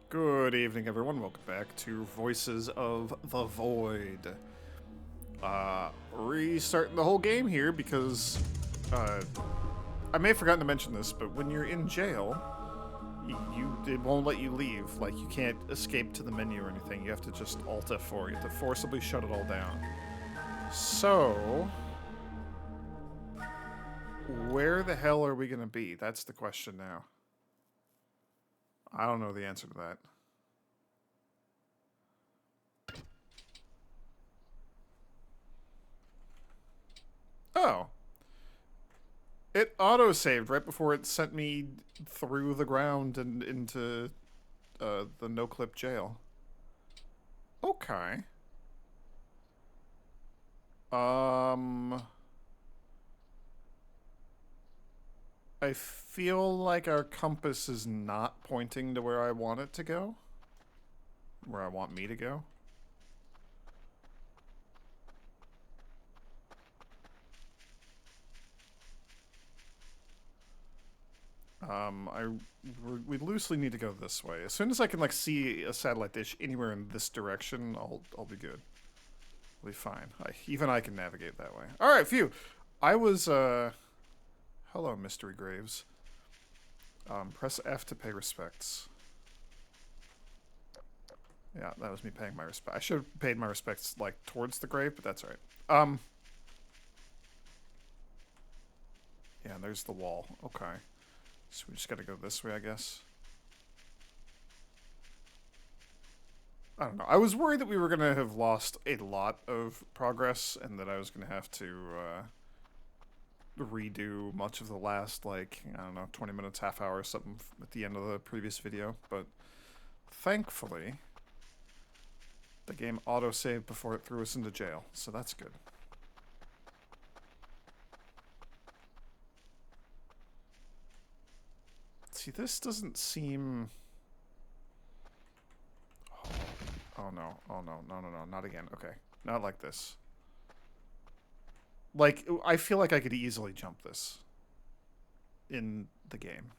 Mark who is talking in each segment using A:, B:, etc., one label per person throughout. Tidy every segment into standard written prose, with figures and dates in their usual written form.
A: Good evening, everyone. Welcome back to Voices of the Void. Restarting the whole game here because I may have forgotten to mention this, but when you're in jail, it won't let you leave. Like, you can't escape to the menu or anything. You have to just Alt F4. You have to forcibly shut it all down. So, where the hell are we gonna be? That's the question now. I don't know the answer to that. Oh. It auto-saved right before it sent me through the ground and into the no-clip jail. Okay. Um... I feel like our compass is not pointing to where I want it to go. Where I want me to go. We loosely need to go this way. As soon as I can like see a satellite dish anywhere in this direction, I'll be good. I'll be fine. Even I can navigate that way. All right, phew. I was hello, Mystery Graves. Press F to pay respects. Yeah, that was me paying my respect. I should have paid my respects like towards the grave, but that's all right. Yeah, there's the wall. Okay. So we just gotta go this way, I guess. I don't know. I was worried that we were gonna have lost a lot of progress and that I was gonna have to redo much of the last, like, I don't know, 20 minutes, half hour or something at the end of the previous video. But thankfully, the game auto-saved before it threw us into jail, so that's good. See, this doesn't seem... Oh no, oh no, no, not again. Okay, not like this. Like, I feel like I could easily jump this in the game.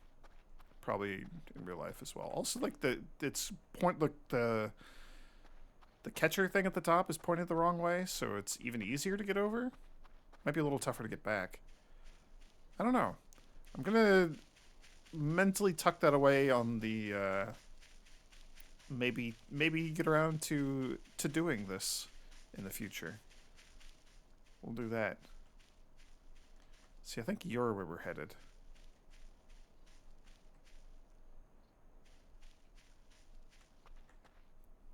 A: Probably in real life as well. Also, like, it's point, look, the catcher thing at the top is pointed the wrong way, so it's even easier to get over. Might be a little tougher to get back. I don't know. I'm gonna mentally tuck that away on the, maybe get around to doing this in the future. We'll do that. See, I think you're where we're headed.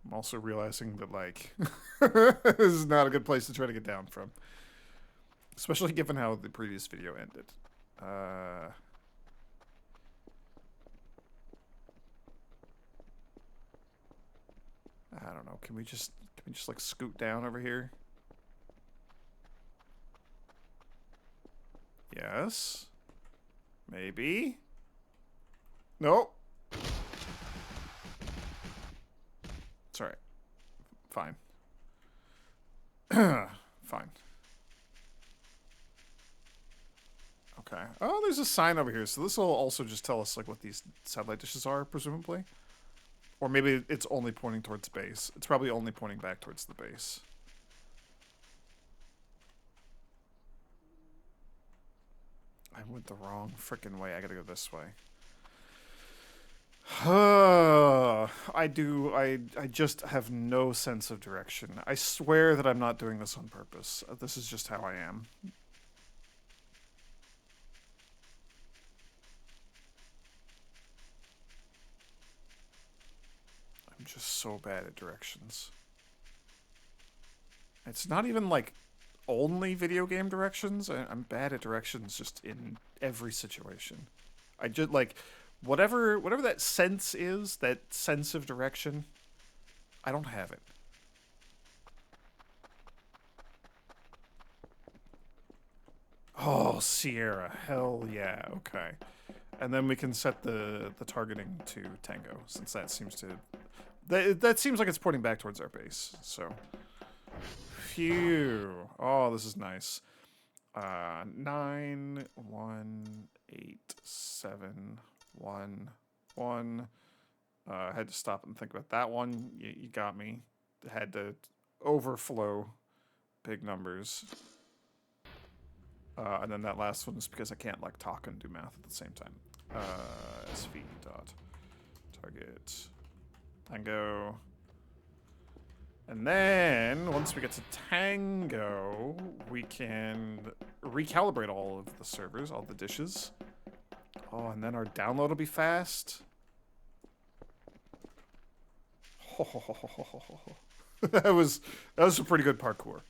A: I'm also realizing that, like, this is not a good place to try to get down from. Especially given how the previous video ended. I don't know. Can we just like scoot down over here? Yes. Maybe. Nope. It's alright. Fine. Fine. Okay. Oh, there's a sign over here. So this will also just tell us like what these satellite dishes are, presumably. Or maybe it's only pointing towards base. It's probably only pointing back towards the base. I went the wrong frickin' way. I gotta go this way. I just have no sense of direction. I swear that I'm not doing this on purpose. This is just how I am. I'm just so bad at directions. It's not even like only video game directions. I'm bad at directions just in every situation. I just like whatever that sense is, that sense of direction, I don't have it. Oh, Sierra, hell yeah, okay. And then we can set the targeting to Tango, since that seems to that seems like it's pointing back towards our base. So, phew. Oh, this is nice. 9 1 8 7 1 1 I had to stop and think about that one. You got me. Had to overflow big numbers. And then that last one is because I can't like talk and do math at the same time. SV dot target tango. And then once we get to tango, we can recalibrate all of the servers, all the dishes. Oh, and then our download will be fast. that was a pretty good parkour.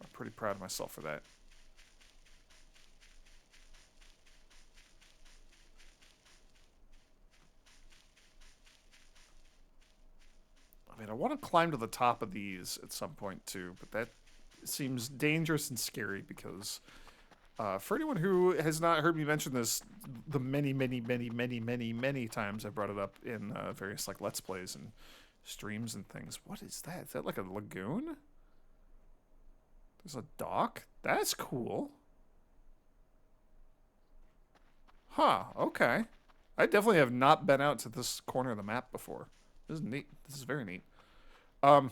A: I'm pretty proud of myself for that. I mean, I want to climb to the top of these at some point too, but that seems dangerous and scary because for anyone who has not heard me mention this, the many times I brought it up in various like Let's Plays and streams and things. What is that? Is that like a lagoon? There's a dock? That's cool. Huh, okay. I definitely have not been out to this corner of the map before. This is neat. This is very neat. I'm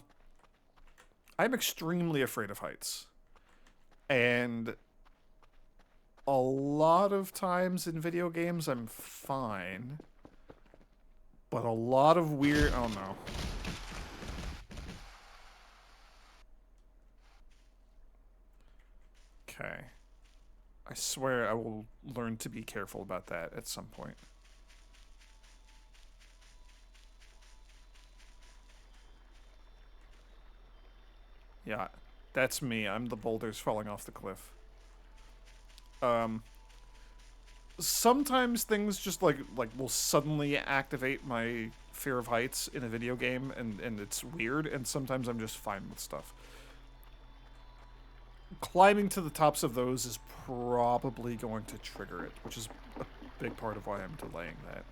A: extremely afraid of heights. And a lot of times in video games, I'm fine. But a lot of weird... Oh, no. Okay. I swear I will learn to be careful about that at some point. Yeah, that's me. I'm the boulders falling off the cliff. Sometimes things just like will suddenly activate my fear of heights in a video game, and it's weird, and sometimes I'm just fine with stuff. Climbing to the tops of those is probably going to trigger it, which is a big part of why I'm delaying that.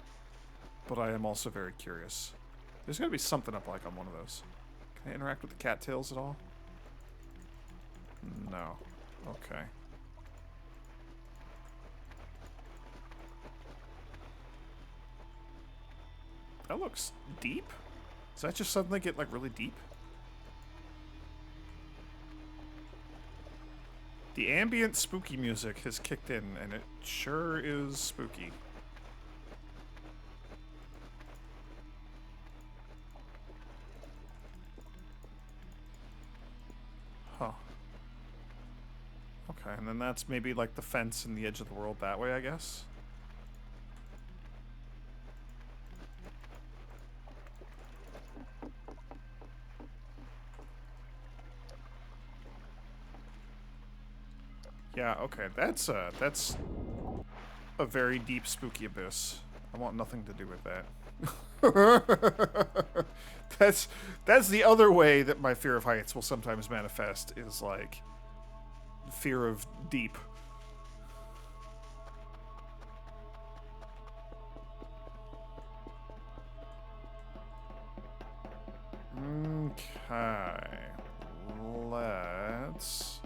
A: But I am also very curious. There's gotta be something up like on one of those. Can I interact with the cattails at all? No. Okay. That looks deep? Does that just suddenly get, like, really deep? The ambient spooky music has kicked in, and it sure is spooky. Huh. Okay, and then that's maybe, like, the fence and the edge of the world that way, I guess? Yeah, okay, that's a very deep, spooky abyss. I want nothing to do with that. That's the other way that my fear of heights will sometimes manifest, is like fear of deep. Okay. Let's...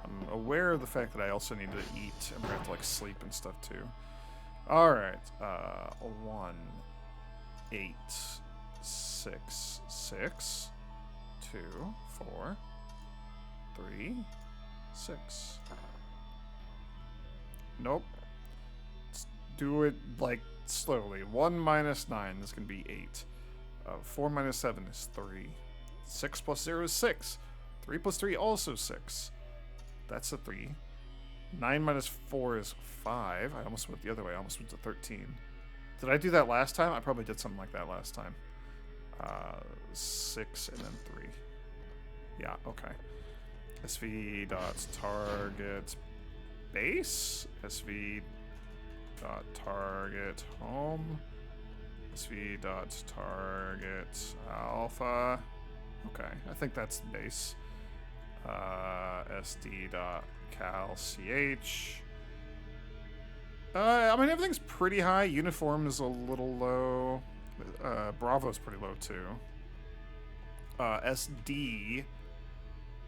A: I'm aware of the fact that I also need to eat and have to like sleep and stuff too. Alright. 1, 8, 6, 6, 2, 4, 3, 6. Nope. Let's do it like slowly. 1 minus 9 is going to be 8. 4 minus 7 is 3. 6 plus 0 is 6. 3 plus 3 also 6. That's a 3. 9 minus 4 is 5. I almost went the other way. I almost went to 13. Did I do that last time? I probably did something like that last time. 6 and then 3. Yeah, okay. SV dot target base. SV dot target home. SV dot target alpha. Okay, I think that's the base. SD dot cal ch. I mean, everything's pretty high. Uniform is a little low. Bravo's pretty low too. SD,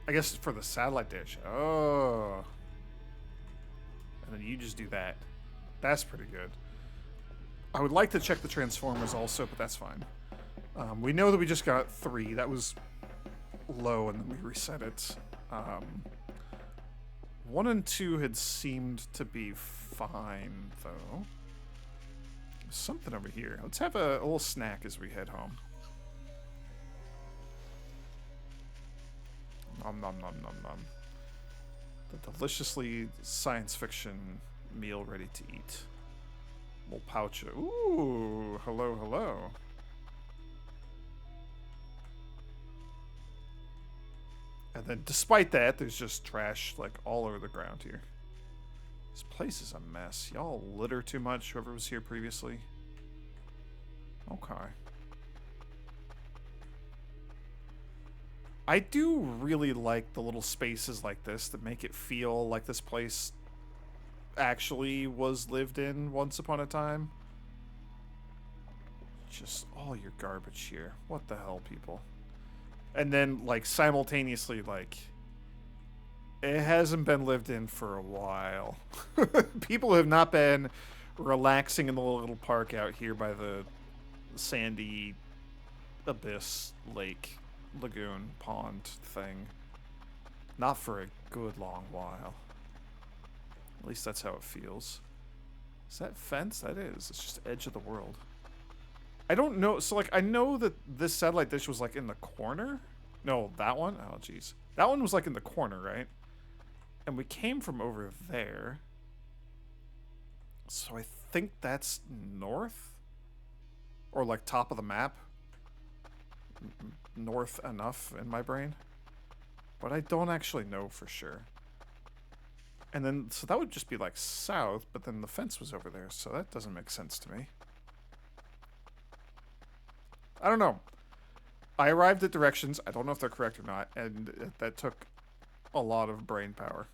A: I guess for the satellite dish. Oh. And then you just do that. That's pretty good. I would like to check the Transformers also, but that's fine. We know that we just got 3. That was low, and then we reset it. 1 and 2 had seemed to be fine, though. There's something over here. Let's have a little snack as we head home. Nom nom nom nom nom. The deliciously science fiction meal ready to eat. Little pouch. Ooh, hello, hello. And then, despite that, there's just trash like all over the ground here. This place is a mess. Y'all litter too much, whoever was here previously. Okay. I do really like the little spaces like this that make it feel like this place actually was lived in once upon a time. Just all your garbage here. What the hell, people? And then, like, simultaneously, like, it hasn't been lived in for a while. People have not been relaxing in the little park out here by the sandy abyss lake lagoon pond thing. Not for a good long while. At least that's how it feels. Is that fence? That is. It's just edge of the world. I don't know. So, like, I know that this satellite dish was, like, in the corner. No, that one? Oh, jeez. That one was, like, in the corner, right? And we came from over there. So I think that's north? Or, like, top of the map? North enough in my brain. But I don't actually know for sure. And then, so that would just be, like, south, but then the fence was over there, so that doesn't make sense to me. I don't know. I arrived at directions. I don't know if they're correct or not, and that took a lot of brain power.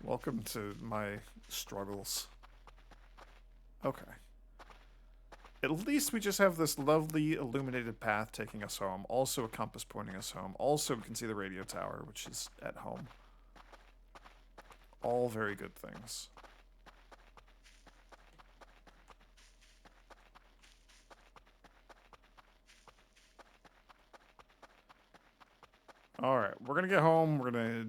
A: Welcome to my struggles. Okay. At least we just have this lovely illuminated path taking us home. Also a compass pointing us home. Also we can see the radio tower, which is at home. All very good things. Alright, we're gonna get home. We're gonna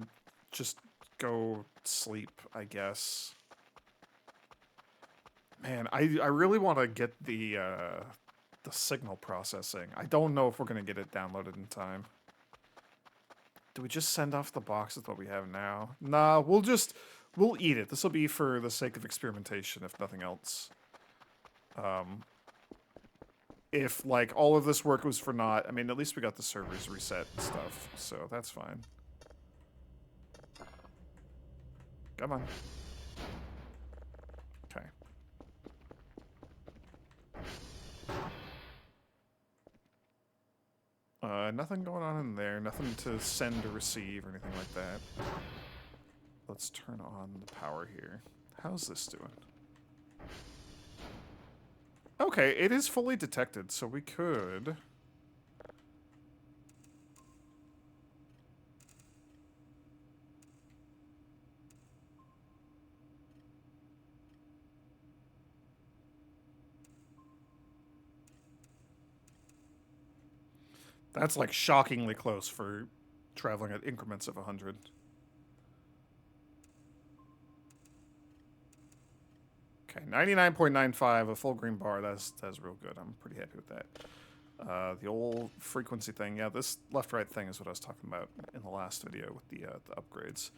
A: just go sleep, I guess. Man, I really want to get the signal processing. I don't know if we're going to get it downloaded in time. Do we just send off the box with what we have now? Nah, we'll eat it. This will be for the sake of experimentation, if nothing else. If, like, all of this work was for naught, I mean, at least we got the servers reset and stuff, so that's fine. Come on. Okay. Nothing going on in there. Nothing to send or receive or anything like that. Let's turn on the power here. How's this doing? Okay, it is fully detected, so we could... That's, like, shockingly close for traveling at increments of 100. Okay, 99.95, a full green bar. That's real good. I'm pretty happy with that. The old frequency thing. Yeah, this left-right thing is what I was talking about in the last video with the upgrades.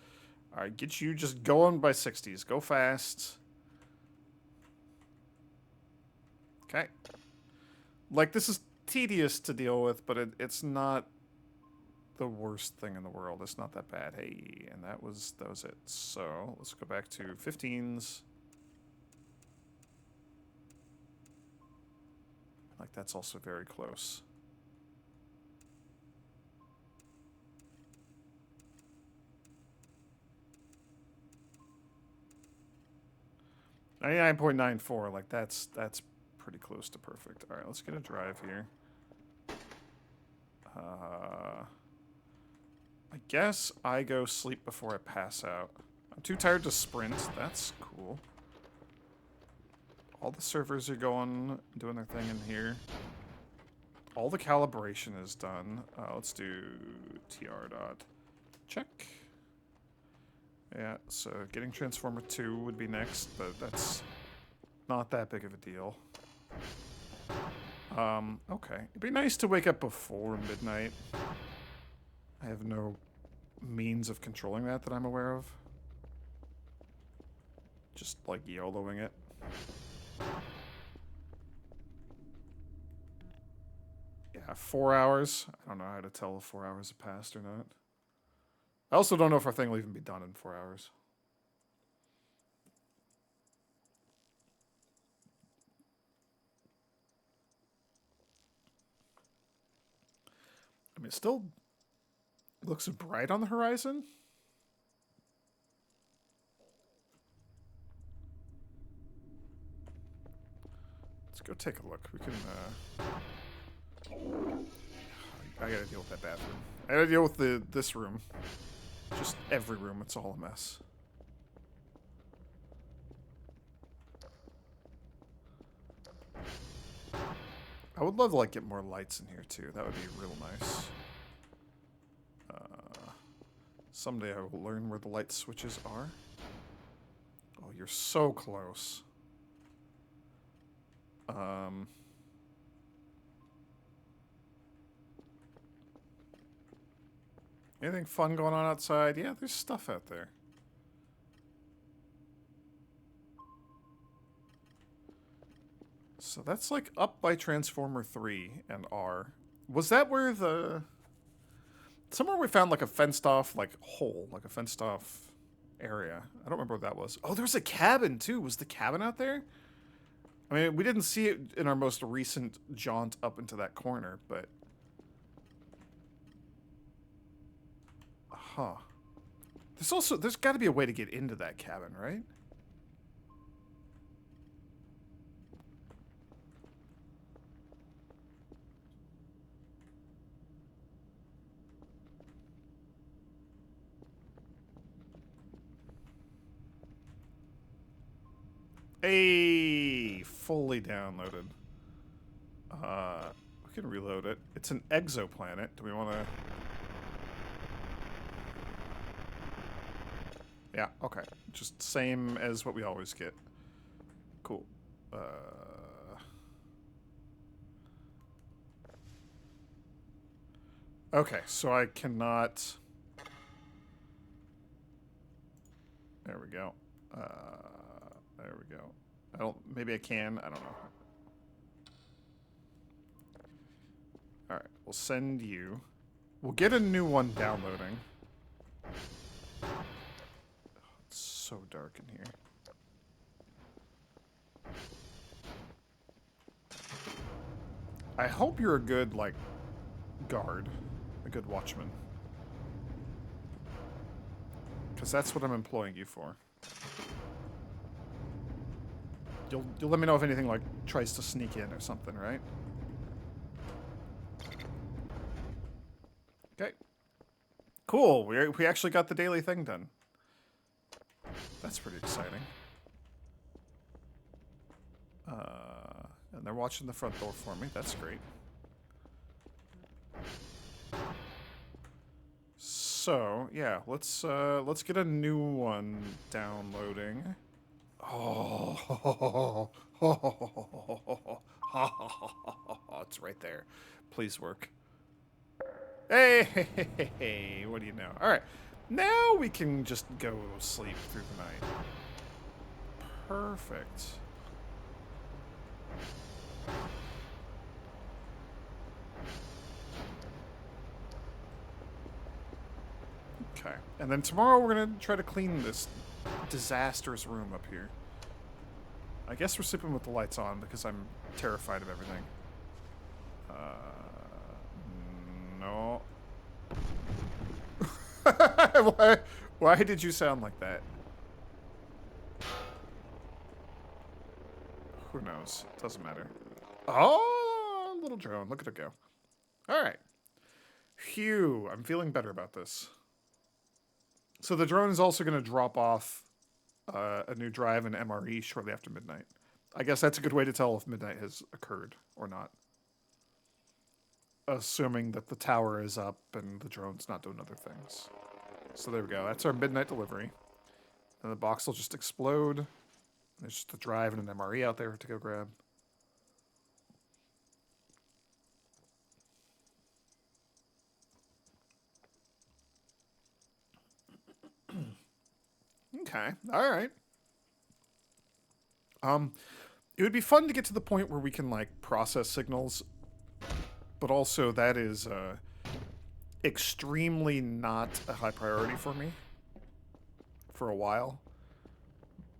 A: All right, get you just going by 60s. Go fast. Okay. Like, this is tedious to deal with, but it's not the worst thing in the world. It's not that bad. Hey, and that was it. So let's go back to 15s. Like, that's also very close. $99.94. Like, that's pretty close to perfect. All right, let's get a drive here. I guess I go sleep before I pass out. I'm too tired to sprint. That's cool. All the servers are doing their thing in here. All the calibration is done. Let's do tr dot check. Yeah, so getting Transformer 2 would be next, but that's not that big of a deal. Okay. It'd be nice to wake up before midnight. I have no means of controlling that I'm aware of. Just, like, YOLOing it. Yeah, 4 hours. I don't know how to tell if 4 hours have passed or not. I also don't know if our thing will even be done in 4 hours. I mean, it still looks bright on the horizon. Let's go take a look. We can, I gotta deal with that bathroom. I gotta deal with this room. Just every room, it's all a mess. I would love to, like, get more lights in here, too. That would be real nice. Someday I will learn where the light switches are. Oh, you're so close. Anything fun going on outside? Yeah, there's stuff out there. So that's like up by Transformer 3 and R. Was that where the... Somewhere we found like a fenced off like hole, like a fenced off area. I don't remember what that was. Oh, there was a cabin too. Was the cabin out there? I mean, we didn't see it in our most recent jaunt up into that corner, but... Huh. There's got to be a way to get into that cabin, right? Hey, fully downloaded. We can reload it. It's an exoplanet. Do we want to... Yeah, okay. Just same as what we always get. Cool. Okay, so I cannot... There we go. There we go. Maybe I can. I don't know. Alright, we'll send you. We'll get a new one downloading. It's so dark in here. I hope you're a good, like, guard. A good watchman. Because that's what I'm employing you for. You'll let me know if anything, like, tries to sneak in or something, right? Okay. Cool. We actually got the daily thing done. That's pretty exciting. And they're watching the front door for me. That's great. So, yeah, let's get a new one downloading. Oh, it's right there. Please work. Hey, what do you know? All right, now we can just go sleep through the night. Perfect. Okay, and then tomorrow we're gonna try to clean this disastrous room up here. I guess we're sleeping with the lights on because I'm terrified of everything. No. Why did you sound like that? Who knows? Doesn't matter. Oh, little drone. Look at it go. All right. Phew. I'm feeling better about this. So the drone is also going to drop off a new drive and MRE shortly after midnight. I guess that's a good way to tell if midnight has occurred or not. Assuming that the tower is up and the drone's not doing other things. So there we go. That's our midnight delivery. And the box will just explode. There's just a drive and an MRE out there to go grab. Okay. All right. It would be fun to get to the point where we can like process signals, but also that is extremely not a high priority for me for a while,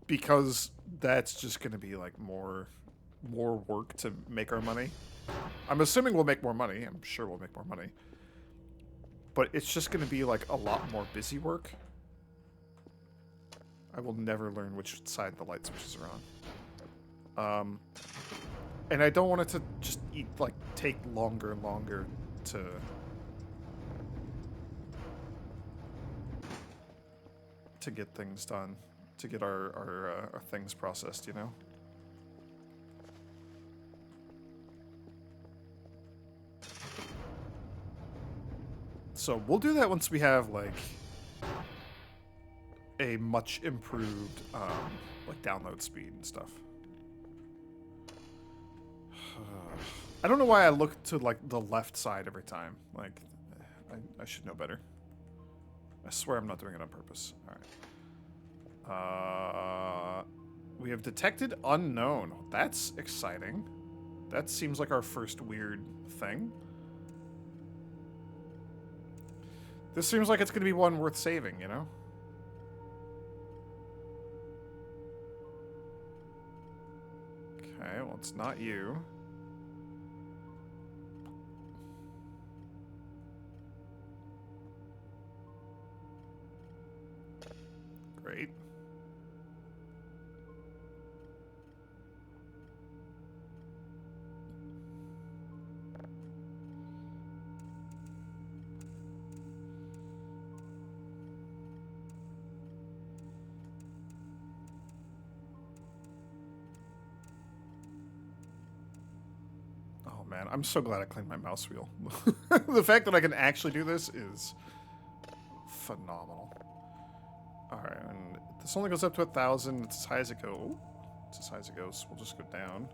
A: because that's just going to be like more work to make our money. I'm assuming we'll make more money. I'm sure we'll make more money, but it's just going to be like a lot more busy work. I will never learn which side the light switches are on. And I don't want it to just take longer and longer to get things done, to get our things processed, you know? So we'll do that once we have like a much improved like download speed and stuff. I don't know why I look to like the left side every time. Like, I should know better. I swear I'm not doing it on purpose. All right. We have detected unknown. That's exciting. That seems like our first weird thing. This seems like it's going to be one worth saving, you know? Okay, well, it's not you. Great. Oh man, I'm so glad I cleaned my mouse wheel. The fact that I can actually do this is phenomenal. Alright, and this only goes up to 1,000. It's as high as it goes. Oh, it's as high as it goes. We'll just go down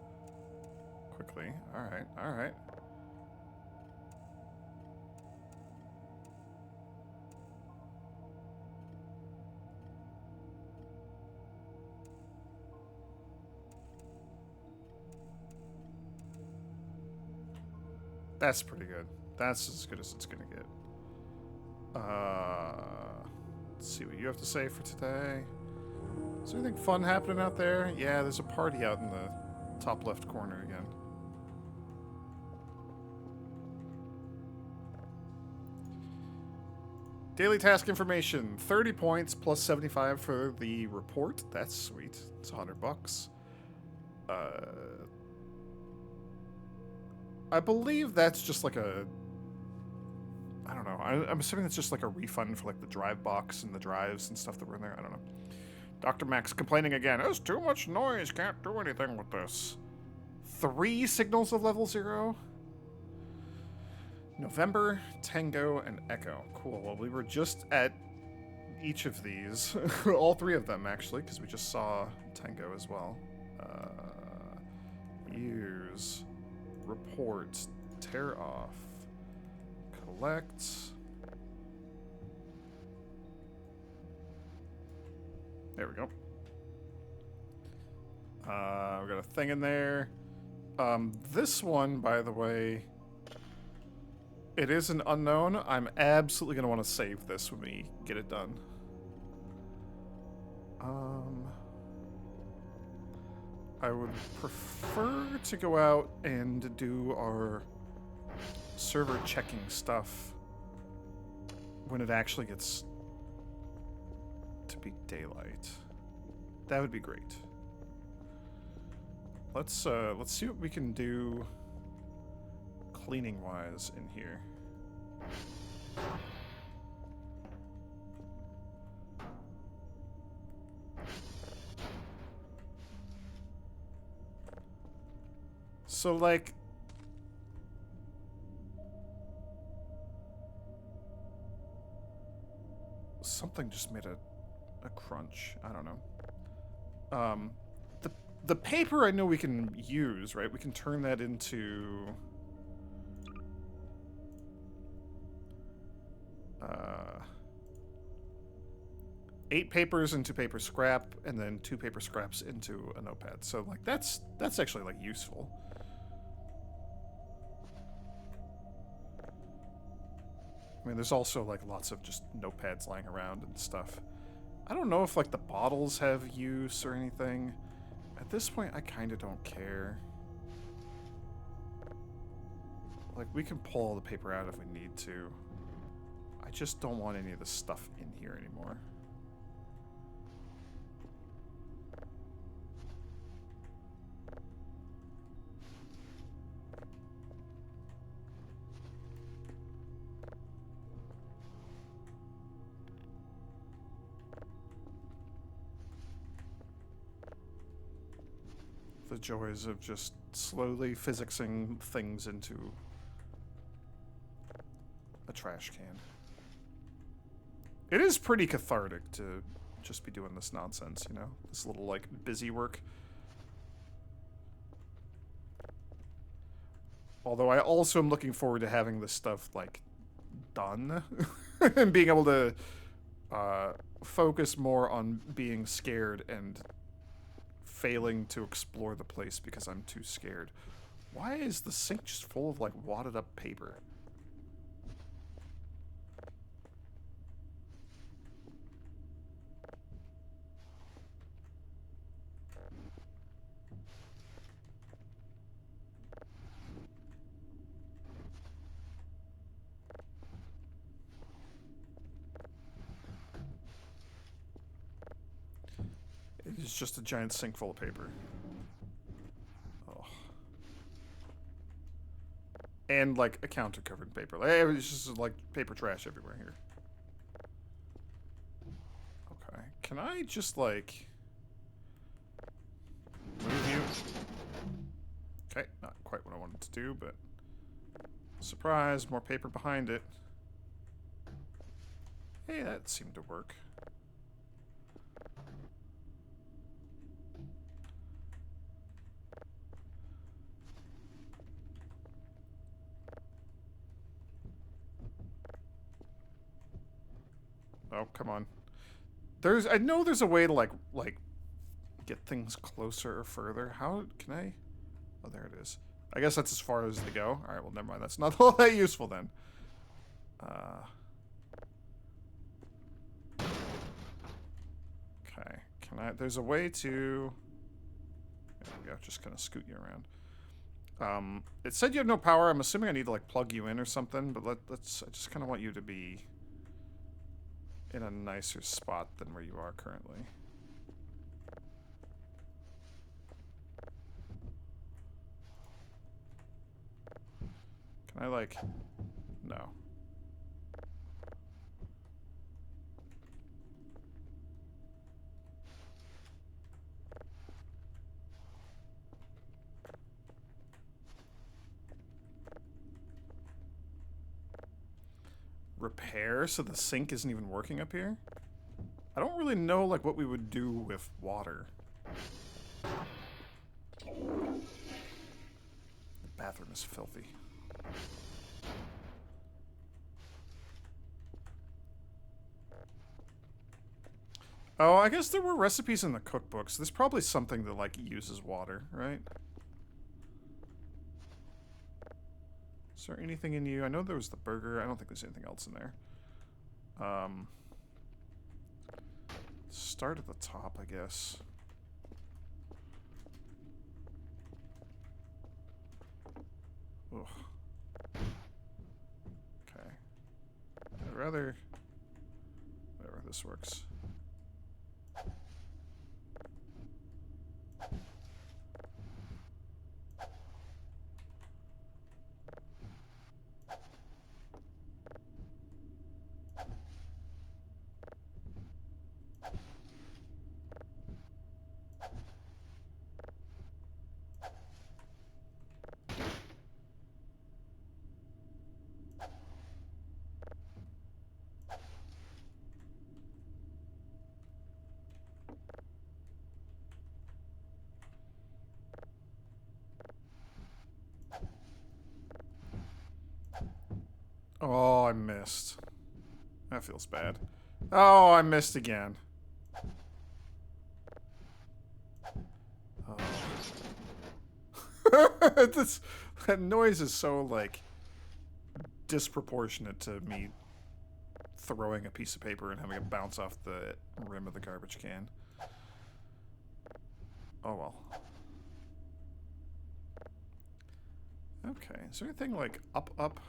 A: quickly. Alright, alright. That's pretty good. That's as good as it's gonna get. Let's see what you have to say for today. Is there anything fun happening out there? Yeah, there's a party out in the top left corner again. Daily task information, 30 points plus 75 for the report. That's sweet. It's $100. I believe that's just like a... I don't know. I'm assuming it's just like a refund for like the drive box and the drives and stuff that were in there. I don't know. Dr. Max complaining again. There's too much noise. Can't do anything with this. 3 signals of level 0? November, Tango, and Echo. Cool. Well, we were just at each of these. All 3 of them, actually, because we just saw Tango as well. Use. Report. Tear off. Collect. There we go. We got a thing in there. This one, by the way, it is an unknown. I'm absolutely going to want to save this when we get it done. I would prefer to go out and do our server checking stuff when it actually gets to be daylight. That would be great. Let's see what we can do cleaning wise in here. So, like... Something just made a crunch. I don't know. The, the paper I know we can use, right? We can turn that into... 8 papers into paper scrap, and then 2 paper scraps into a notepad. So, like, that's actually, like, useful. I mean, there's also, like, lots of just notepads lying around and stuff. I don't know if, like, the bottles have use or anything. At this point, I kind of don't care. Like, we can pull all the paper out if we need to. I just don't want any of this stuff in here anymore. The joys of just slowly physicsing things into a trash can. It is pretty cathartic to just be doing this nonsense, you know? This little, like, busy work. Although I also am looking forward to having this stuff, like, done. And being able to focus more on being scared and failing to explore the place because I'm too scared. Why is the sink just full of, like, wadded up paper? It's just a giant sink full of paper. Oh. And, like, a counter covered in paper. Like, it's just, like, paper trash everywhere here. Okay. Can I just, like... move you? Okay, not quite what I wanted to do, but... surprise, more paper behind it. Hey, that seemed to work. Oh, come on. I know there's a way to, like, get things closer or further. How can I? Oh, there it is. I guess that's as far as they go. All right, well, never mind. That's not all that useful then. Okay. Can I? There's a way to... there we go. Just kind of scoot you around. It said you have no power. I'm assuming I need to, like, plug you in or something, but let's... I just kind of want you to be in a nicer spot than where you are currently. Can I, like... no. Repair, so the sink isn't even working up here? I don't really know, like, what we would do with water. The bathroom is filthy. Oh, I guess there were recipes in the cookbooks. There's probably something that, like, uses water, right? Is there anything in you? I know there was the burger. I don't think there's anything else in there. Start at the top, I guess. Ugh. Okay. I'd rather... whatever, this works. Oh, I missed. That feels bad. Oh, I missed again. Oh. That noise is so, like, disproportionate to me throwing a piece of paper and having it bounce off the rim of the garbage can. Oh well. Okay, is there anything like up?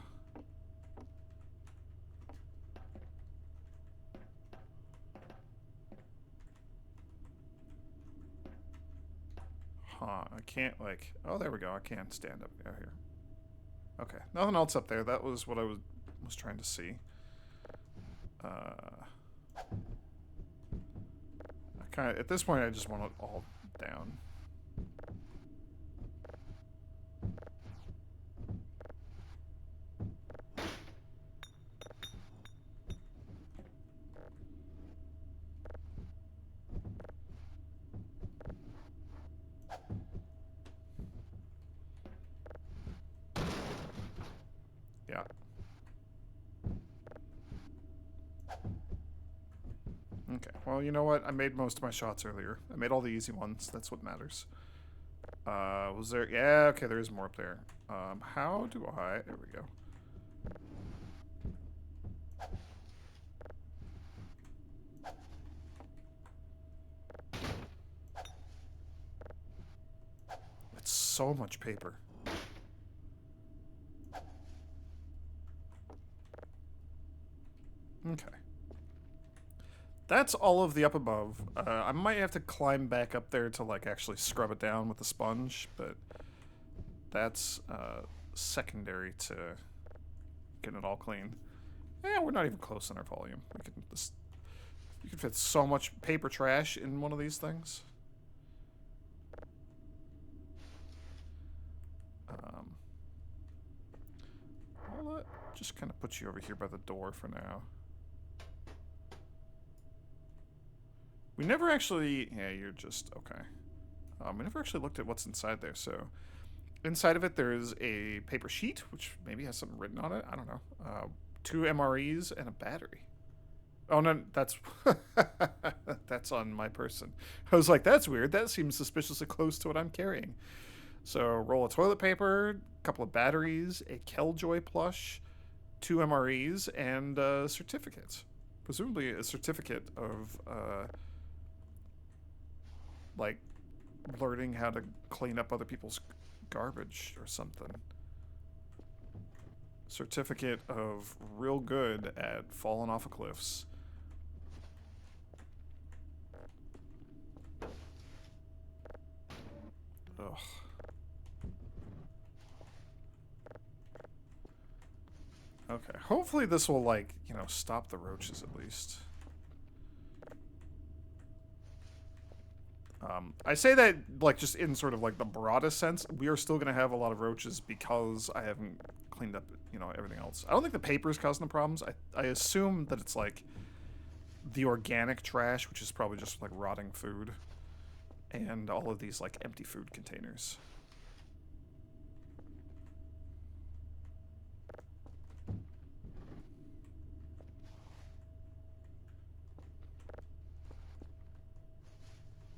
A: Huh, I can't like, oh there we go, I can stand up out here. Okay, nothing else up there, that was what I was trying to see. I kinda, at this point I just want it all down. Yeah. Okay, well, you know what? I made most of my shots earlier. I made all the easy ones. That's what matters. Was there... Yeah, okay, there is more up there. How do I... There we go. It's so much paper. Okay. That's all of the up above. I might have to climb back up there to, like, actually scrub it down with the sponge, but that's secondary to getting it all clean. Yeah, we're not even close on our volume. You can fit so much paper trash in one of these things. I'll just kind of put you over here by the door for now. We never actually... Yeah, you're just... Okay. We never actually looked at what's inside there, so... Inside of it, there is a paper sheet, which maybe has something written on it. I don't know. 2 MREs and a battery. Oh, no, that's... that's on my person. I was like, that's weird. That seems suspiciously close to what I'm carrying. So, roll of toilet paper, a couple of batteries, a Killjoy plush, 2 MREs, and a certificate. Presumably a certificate of, like, learning how to clean up other people's garbage or something. Certificate of real good at falling off of cliffs. Ugh. Okay, hopefully this will, like, you know, stop the roaches at least. I say that, like, just in sort of, like, the broadest sense. We are still going to have a lot of roaches because I haven't cleaned up, you know, everything else. I don't think the paper is causing the problems. I assume that it's, like, the organic trash, which is probably just, like, rotting food. And all of these, like, empty food containers.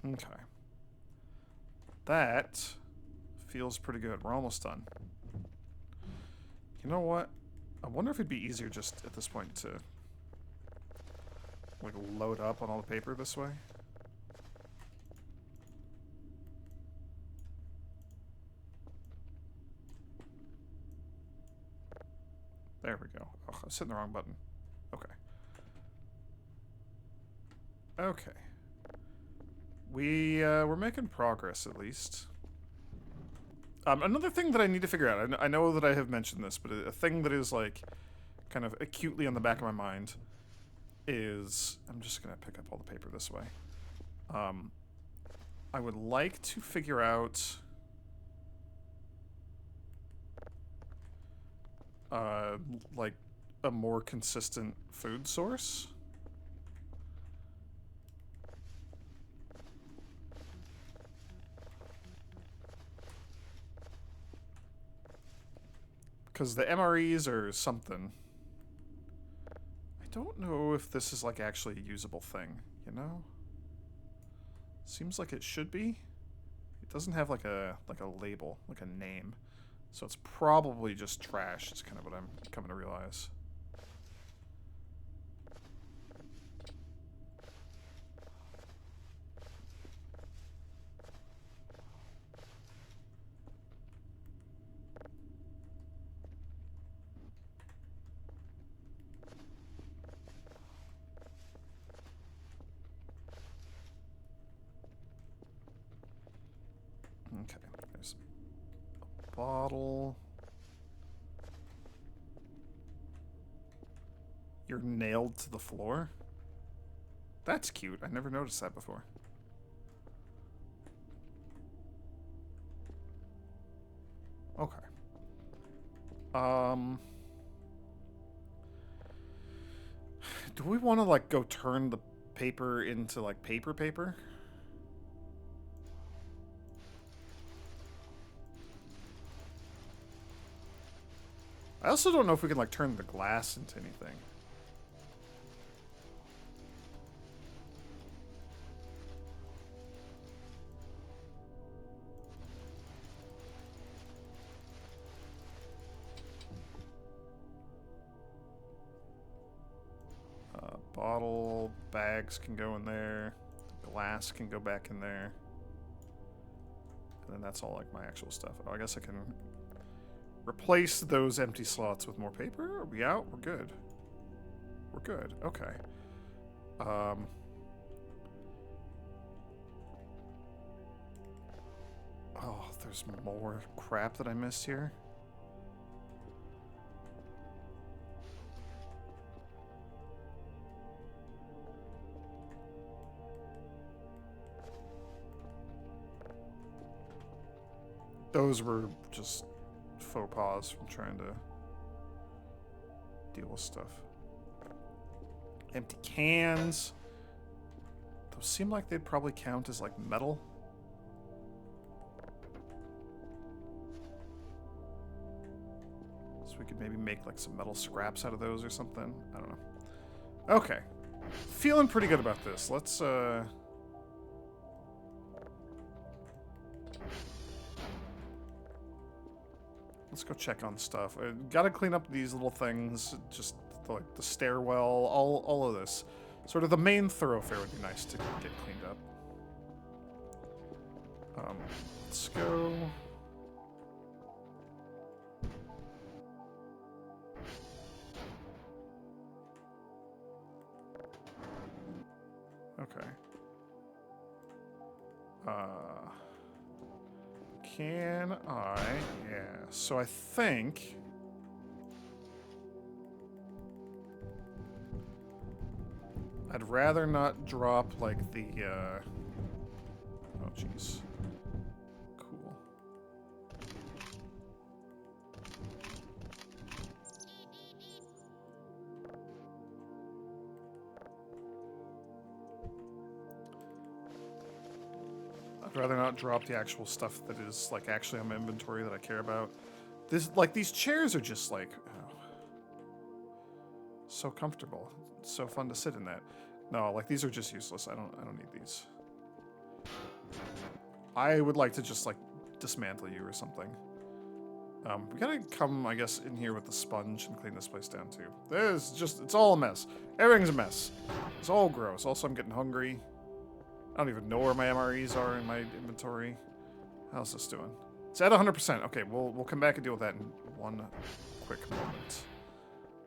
A: Okay. That feels pretty good. We're almost done. You know what? I wonder if it'd be easier just at this point to, like, load up on all the paper this way. There we go. Oh, I was hitting the wrong button. Okay. Okay. We're making progress, at least. Another thing that I need to figure out, I know that I have mentioned this, but a thing that is, like, kind of acutely on the back of my mind is... I'm just going to pick up all the paper this way. I would like to figure out... like, a more consistent food source. Because the MREs are something. don't know if this is like actually a usable thing, you know? Seems like it should be. It doesn't have like a label, like a name. So it's probably just trash. It's kind of what I'm coming to realize. Okay, there's a bottle. You're nailed to the floor? That's cute. I never noticed that before. Okay. Do we want to, like, go turn the paper into, like, paper? I also don't know if we can, like, turn the glass into anything. Bottle, bags can go in there. Glass can go back in there. And then that's all, like, my actual stuff. Oh, I guess I can replace those empty slots with more paper. Are we out? We're good. We're good. Okay. Oh, there's more crap that I missed here. Those were just faux pas from trying to deal with stuff. Empty cans. Those seem like they'd probably count as, like, metal. So we could maybe make, like, some metal scraps out of those or something. I don't know. Okay. Feeling pretty good about this. Let's go check on stuff. Gotta clean up these little things. Just like the stairwell, all of this. Sort of the main thoroughfare would be nice to get cleaned up. Let's go. Okay. Can I? Yeah. So I think I'd rather not drop, like, the, oh, jeez. Cool. I'd rather not drop the actual stuff that is, like, actually on my inventory that I care about. This, like, these chairs are just, like, oh, so comfortable. It's so fun to sit in that. No, like, these are just useless. I don't need these. I would like to just, like, dismantle you or something. We gotta come, I guess, in here with the sponge and clean this place down, too. There's just, it's all a mess. Everything's a mess. It's all gross. Also, I'm getting hungry. I don't even know where my MREs are in my inventory. How's this doing? It's at 100%. Okay, we'll come back and deal with that in one quick moment.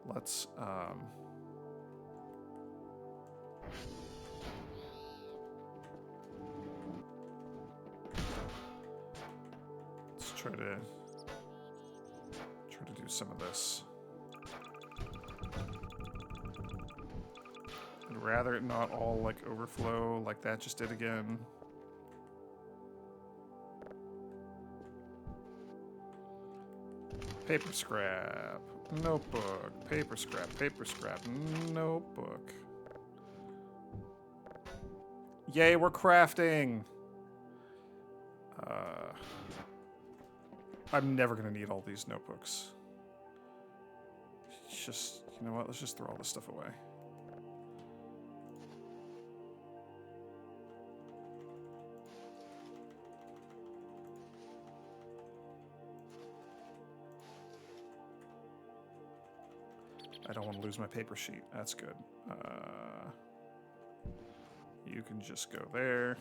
A: Let's, let's try to do some of this. I'd rather it not all, like, overflow like that just did again. Paper scrap, notebook, paper scrap, notebook. Yay, we're crafting! I'm never gonna need all these notebooks. It's just, you know what, let's just throw all this stuff away. I don't want to lose my paper sheet. That's good. You can just go there.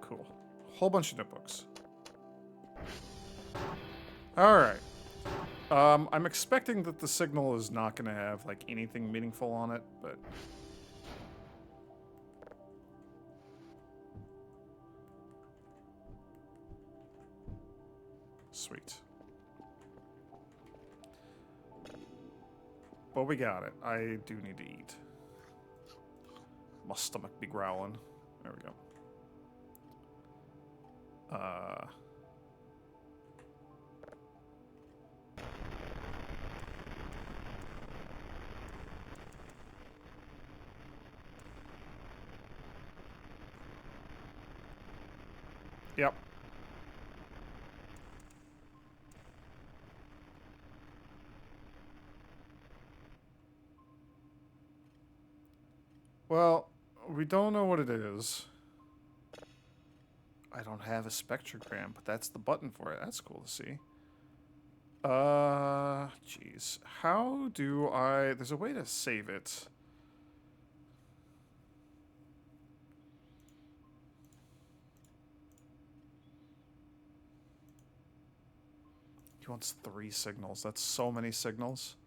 A: Cool. Whole bunch of notebooks. All right. I'm expecting that the signal is not going to have like anything meaningful on it, but sweet. But we got it. I do need to eat. My stomach be growling. There we go. Yep. Well, we don't know what it is. I don't have a spectrogram, but that's the button for it. That's cool to see. Jeez. How do I... There's a way to save it. He wants 3 signals. That's so many signals.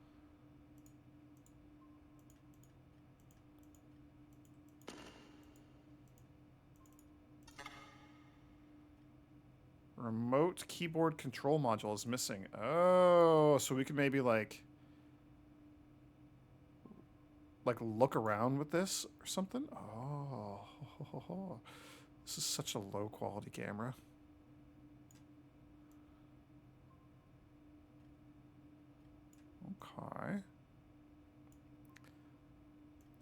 A: Remote keyboard control module is missing. Oh, so we can maybe like look around with this or something? Oh. This is such a low quality camera. Okay.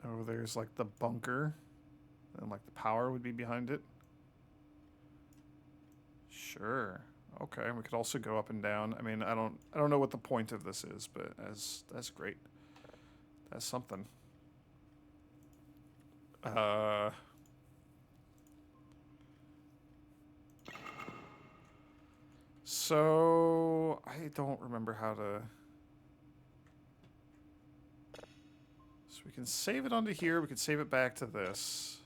A: Oh, there's like the bunker. And like the power would be behind it. Sure. Okay, we could also go up and down. I mean, I don't know what the point of this is, but that's great. That's something. So I don't remember how to. So we can save it onto here. We can save it back to this.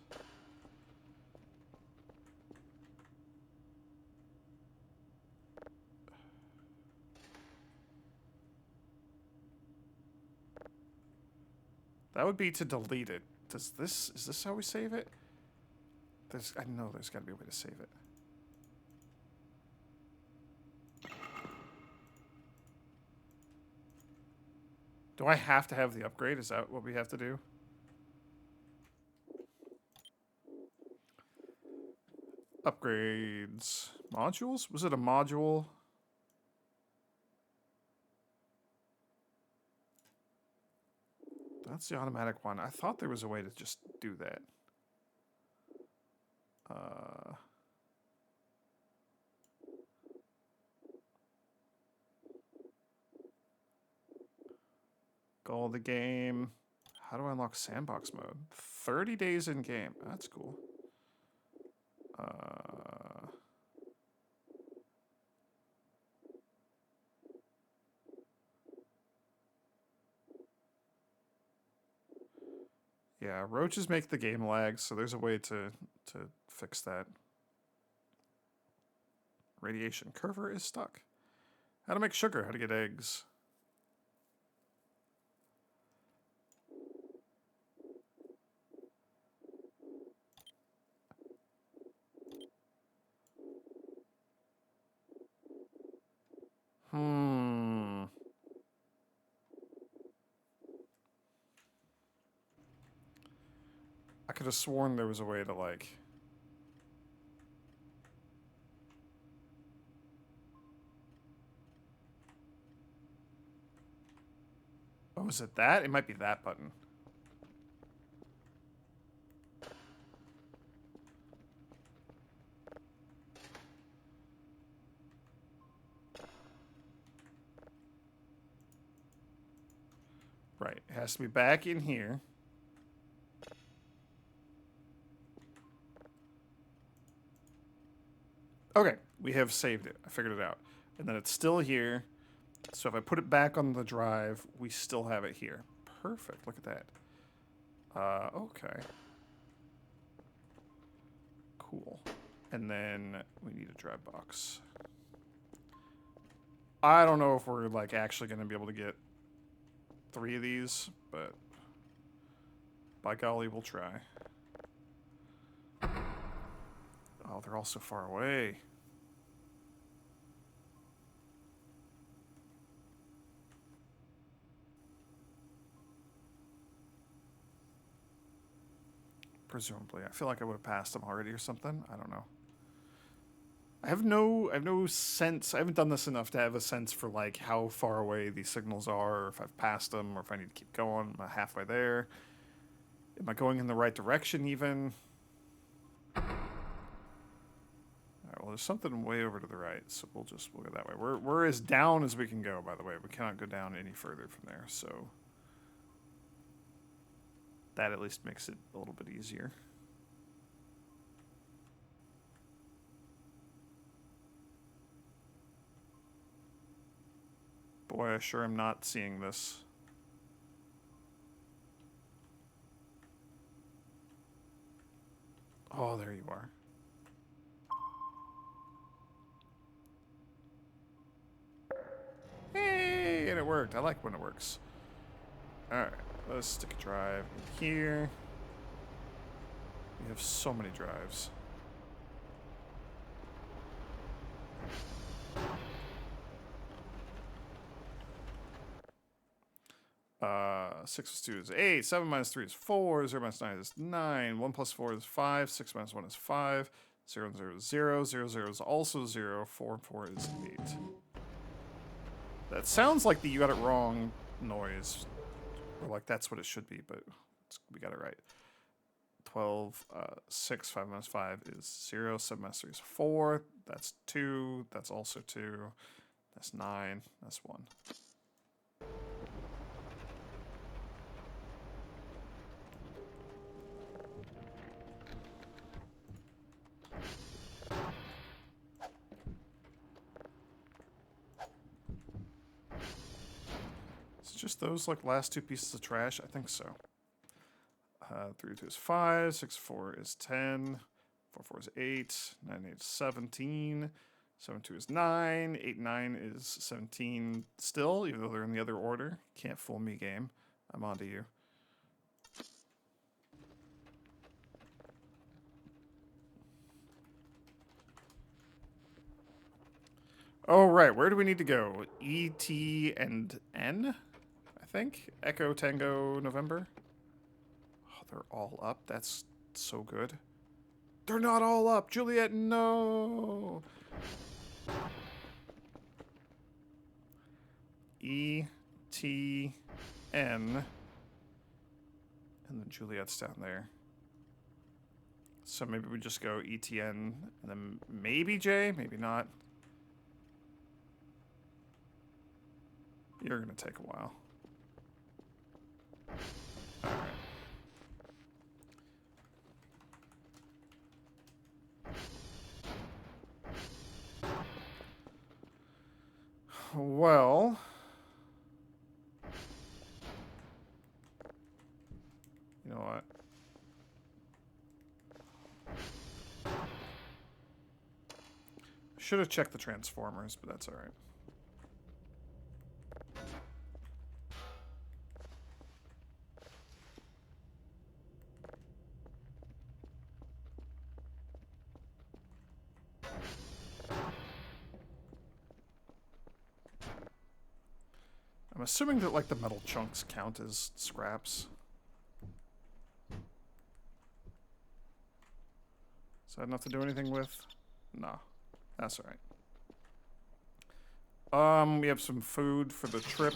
A: That would be to delete it. Is this how we save it? I know there's got to be a way to save it. Do I have to have the upgrade? Is that what we have to do? Upgrades. Modules? Was it a module? That's the automatic one. I thought there was a way to just do that. Goal of the game. How do I unlock sandbox mode? 30 days in game. That's cool. Yeah, roaches make the game lag, so there's a way to fix that. Radiation curver is stuck. How to make sugar, how to get eggs. I could have sworn there was a way to like... Oh, is it that? It might be that button. Right, it has to be back in here. Okay, we have saved it. I figured it out. And then it's still here. So if I put it back on the drive, we still have it here. Perfect. Look at that. Okay. Cool. And then we need a drive box. I don't know if we're like actually going to be able to get 3 of these, but by golly, we'll try. Oh, they're all so far away. Presumably. I feel like I would have passed them already or something. I don't know. I have no sense. I haven't done this enough to have a sense for like how far away these signals are, or if I've passed them, or if I need to keep going. Am I halfway there? Am I going in the right direction even? Alright, well, there's something way over to the right, so we'll go that way. We're as down as we can go, by the way. We cannot go down any further from there, so that at least makes it a little bit easier. Boy, I sure am not seeing this. Oh, there you are. Hey, and it worked. I like when it works. Alright, let's stick a drive in here. We have so many drives. 6 plus 2 is 8. 7 minus 3 is 4. 0 minus 9 is 9. 1 plus 4 is 5. 6 minus 1 is 5. 0 and 0 is 0. 0, 0 is also 0. 4 and 4 is 8. That sounds like the you got it wrong noise. Or like that's what it should be, but we got it right. 12, 6, 5 minus 5 is 0. 7 minus 3 is 4. That's 2. That's also 2. That's 9. That's 1. Just those like last 2 pieces of trash? I think so. 3 2 is 5. 6 4 is 10. 4 4 is 8. 9 8 is 17. 7 2 is 9. 8 9 is 17 still, even though they're in the other order. Can't fool me, game. I'm onto you. Oh, right. Where do we need to go? E, T, and N? I think. Echo, Tango, November. Oh, they're all up. That's so good. They're not all up. Juliet, no. E, T, N. And then Juliet's down there. So maybe we just go E, T, N, and then maybe J, maybe not. You're going to take a while. All right. Well, you know what? Should have checked the transformers, but that's all right. I'm assuming that like the metal chunks count as scraps. So I don't have to do anything with? No. That's alright. We have some food for the trip.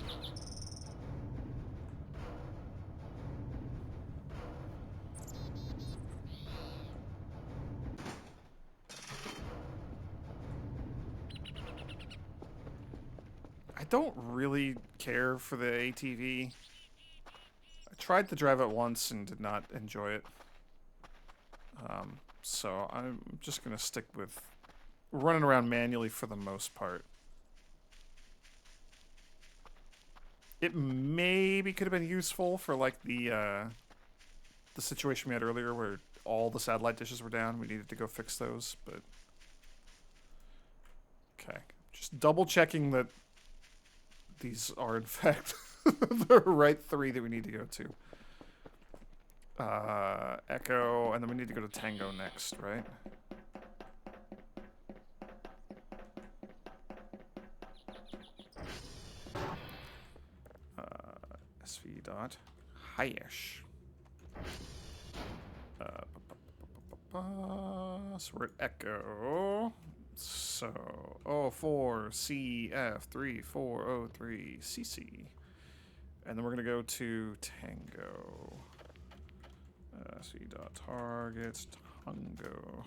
A: I don't really care for the ATV. I tried to drive it once and did not enjoy it. So I'm just going to stick with running around manually for the most part. It maybe could have been useful for like the situation we had earlier where all the satellite dishes were down. We needed to go fix those, but okay. Just double checking that these are in fact the right 3 that we need to go to. Echo, and then we need to go to Tango next, right? SV dot hash. So we're at Echo. So 04 CF3403 CC. And then we're going to go to Tango. SV dot targets Tango.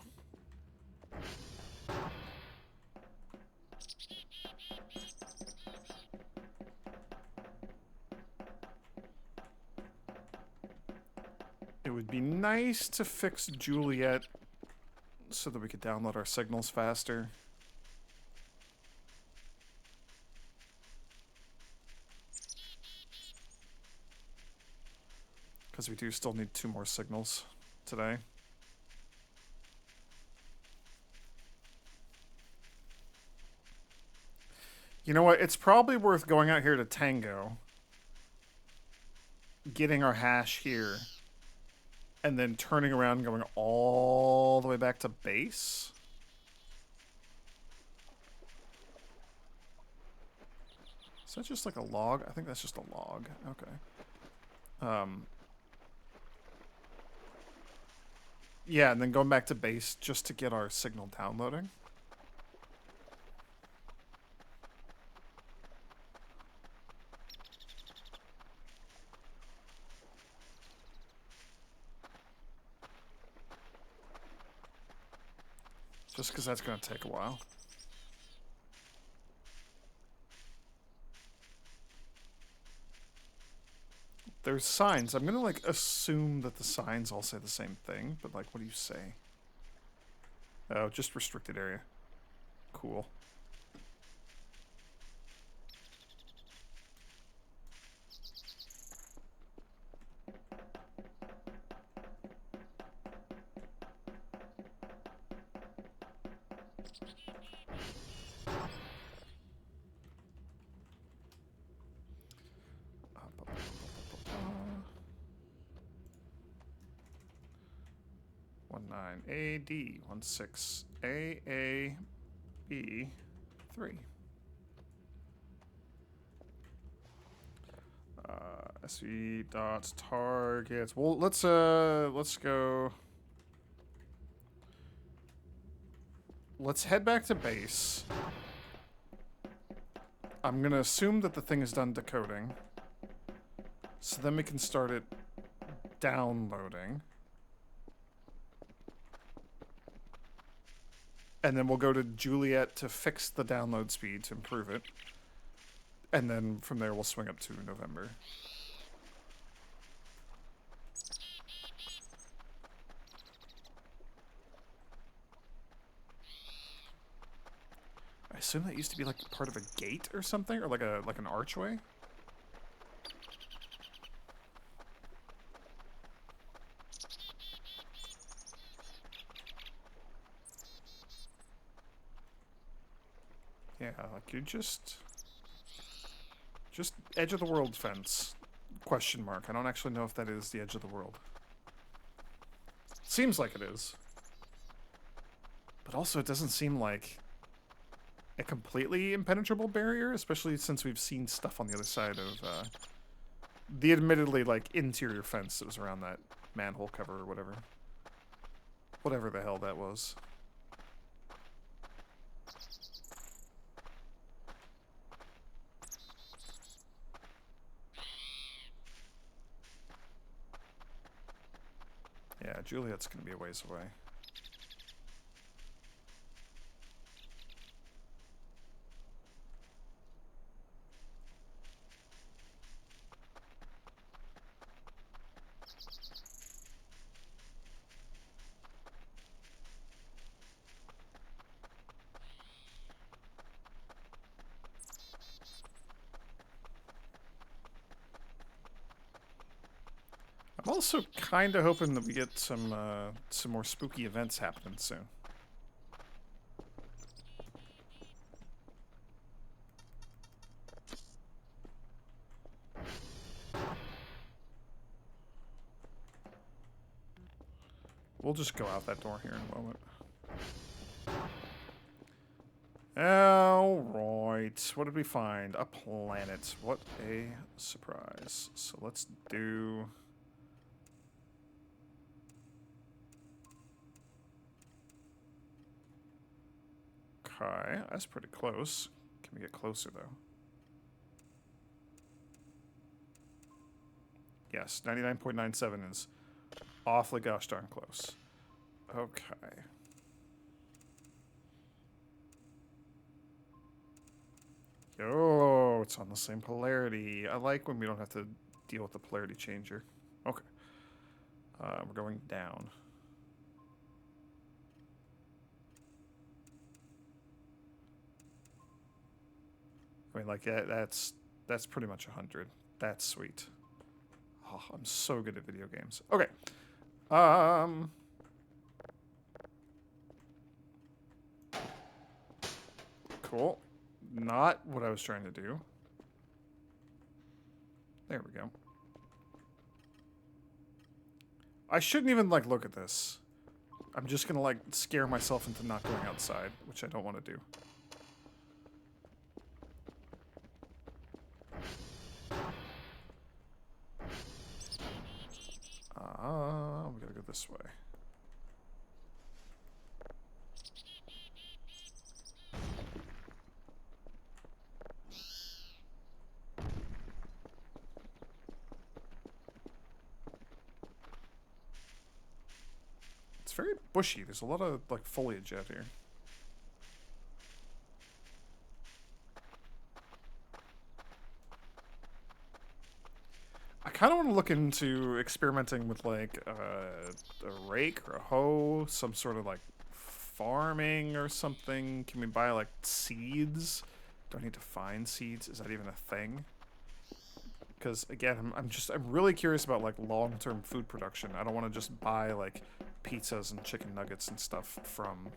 A: It would be nice to fix Juliet so that we could download our signals faster. Because we do still need 2 more signals today. You know what? It's probably worth going out here to Tango, getting our hash here, and then turning around and going all the way back to base. Is that just like a log? I think that's just a log. Okay. Yeah, and then going back to base just to get our signal downloading. Just because that's going to take a while. There's signs. I'm going to, like, assume that the signs all say the same thing, but, like, what do you say? Oh, just restricted area. Cool. AD 16 AAB 3. SV dot targets. Well, let's go. Let's head back to base. I'm gonna assume that the thing is done decoding, so then we can start it downloading. And then we'll go to Juliet to fix the download speed to improve it. And then from there we'll swing up to November. I assume that used to be like part of a gate or something, or like an archway. Yeah, like you just edge of the world fence. Question mark. I don't actually know if that is the edge of the world. Seems like it is. But also it doesn't seem like a completely impenetrable barrier, especially since we've seen stuff on the other side of the admittedly like interior fence that was around that manhole cover or whatever. Whatever the hell that was. Yeah, Juliet's gonna be a ways away. I'm also kind of hoping that we get some more spooky events happening soon. We'll just go out that door here in a moment. Alright, what did we find? A planet. What a surprise. So let's do... Okay, that's pretty close. Can we get closer, though? Yes, 99.97 is awfully gosh darn close. Okay. Yo, it's on the same polarity. I like when we don't have to deal with the polarity changer. Okay. We're going down. I mean, like, that's pretty much 100. That's sweet. Oh, I'm so good at video games. Okay. Cool. Not what I was trying to do. There we go. I shouldn't even, like, look at this. I'm just gonna, like, scare myself into not going outside, which I don't want to do. We gotta go this way. It's very bushy. There's a lot of, like, foliage out here. I kind of want to look into experimenting with, like, a rake or a hoe, some sort of, like, farming or something. Can we buy, like, seeds? Do I need to find seeds? Is that even a thing? Because, again, I'm really curious about, like, long-term food production. I don't want to just buy, like, pizzas and chicken nuggets and stuff from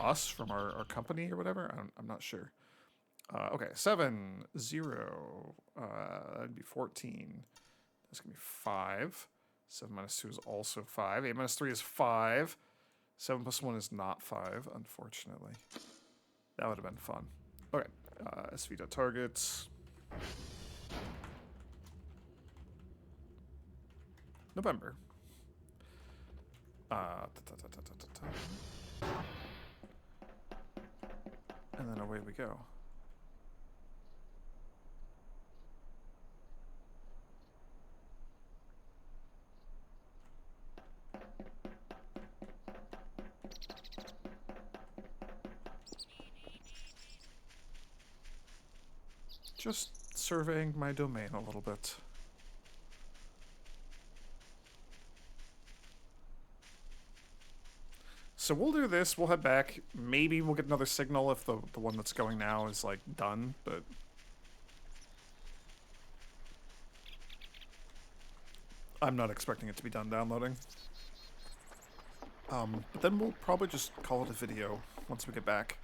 A: us, from our company or whatever. I'm not sure. Okay, 7, 0, that'd be 14. That's gonna be 5. 7 minus 2 is also 5. 8 minus 3 is 5. 7 plus 1 is not 5, unfortunately. That would have been fun. Okay, SV.targets. November. And then away we go. Just surveying my domain a little bit. So we'll do this, we'll head back. Maybe we'll get another signal if the one that's going now is, like, done, but... I'm not expecting it to be done downloading. But then we'll probably just call it a video once we get back.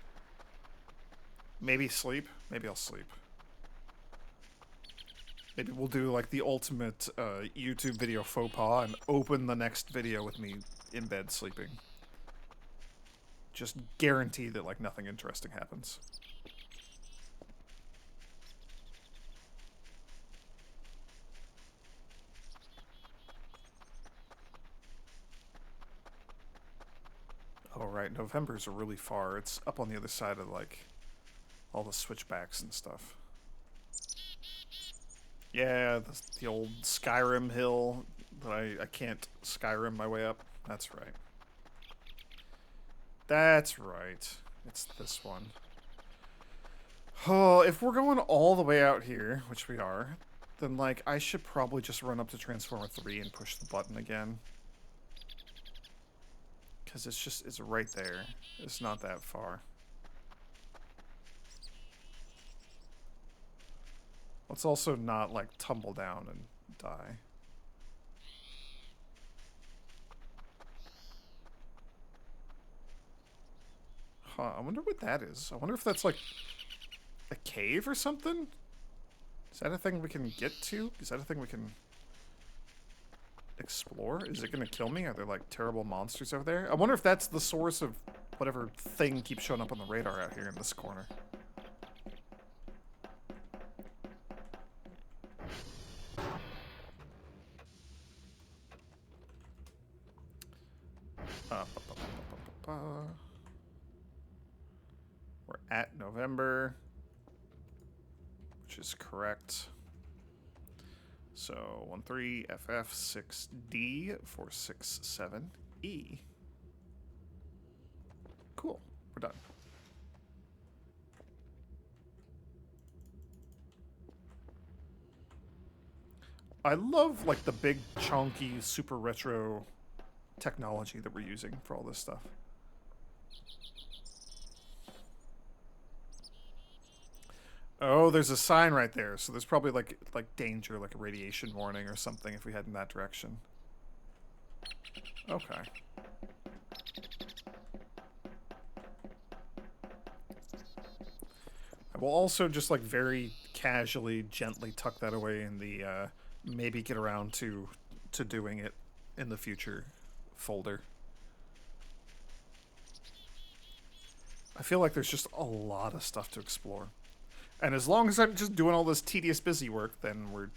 A: Maybe sleep. Maybe I'll sleep. Maybe we'll do, like, the ultimate YouTube video faux pas and open the next video with me in bed sleeping. Just guarantee that, like, nothing interesting happens. Oh, right, November's really far. It's up on the other side of, like, all the switchbacks and stuff. Yeah, the old Skyrim hill that I can't Skyrim my way up. That's right. That's right. It's this one. Oh, if we're going all the way out here, which we are, then, like, I should probably just run up to Transformer 3 and push the button again. Because it's right there. It's not that far. Let's also not, like, tumble down and die. Huh, I wonder what that is. I wonder if that's, like, a cave or something? Is that a thing we can get to? Is that a thing we can explore? Is it gonna kill me? Are there, like, terrible monsters over there? I wonder if that's the source of whatever thing keeps showing up on the radar out here in this corner. We're at November, which is correct. So 13FF6D467E. Cool. We're done. I love, like, the big, chunky, super retro technology that we're using for all this stuff. Oh, there's a sign right there. So there's probably, like danger, like a radiation warning or something if we head in that direction. Okay. I will also just, like, very casually, gently tuck that away in the maybe get around to doing it in the future folder. I feel like there's just a lot of stuff to explore. And as long as I'm just doing all this tedious busy work, then we're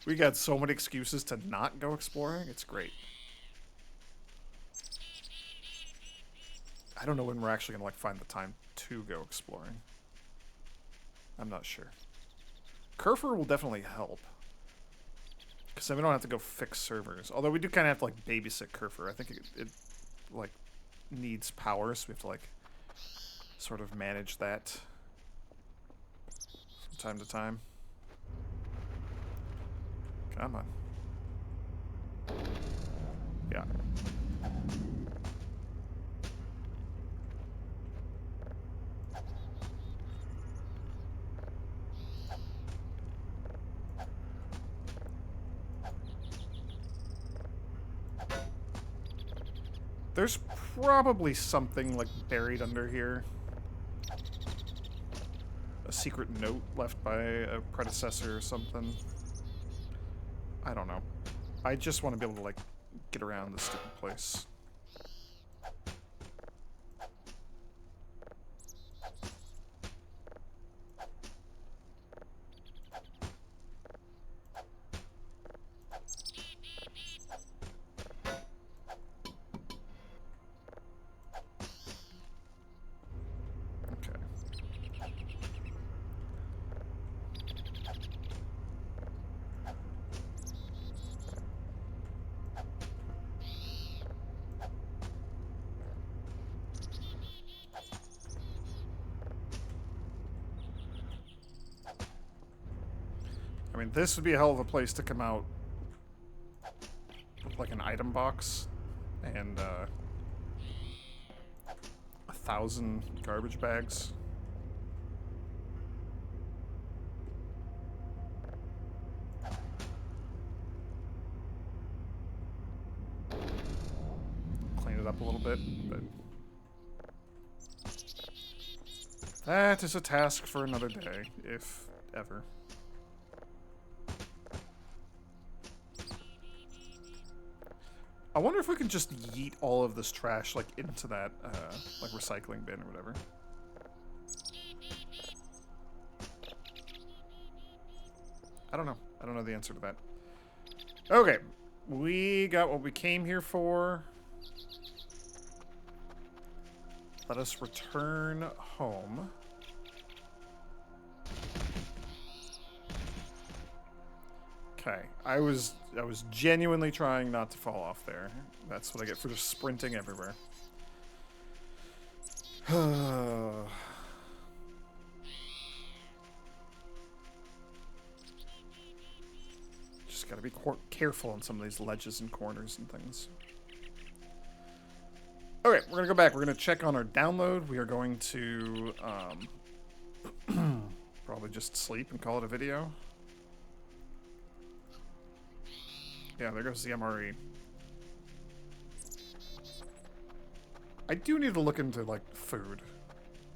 A: we got so many excuses to not go exploring. It's great. I don't know when we're actually gonna, like, find the time to go exploring. I'm not sure. Kerfer will definitely help. Because then we don't have to go fix servers. Although we do kind of have to, like, babysit Kerfer. I think it like, needs power, so we have to, like, sort of manage that from time to time. Come on. Yeah. There's probably something, like, buried under here. A secret note left by a predecessor or something. I don't know. I just want to be able to, like, get around this stupid place. I mean, this would be a hell of a place to come out with, like, an item box and 1,000 garbage bags. Clean it up a little bit, but that is a task for another day, if ever. I wonder if we can just yeet all of this trash, like, into that, like, recycling bin or whatever. I don't know. I don't know the answer to that. Okay. We got what we came here for. Let us return home. Okay. I was genuinely trying not to fall off there. That's what I get for just sprinting everywhere. Just gotta be careful on some of these ledges and corners and things. Okay, we're gonna go back. We're gonna check on our download. We are going to probably probably just sleep and call it a video. Yeah, there goes the MRE. I do need to look into, like, food.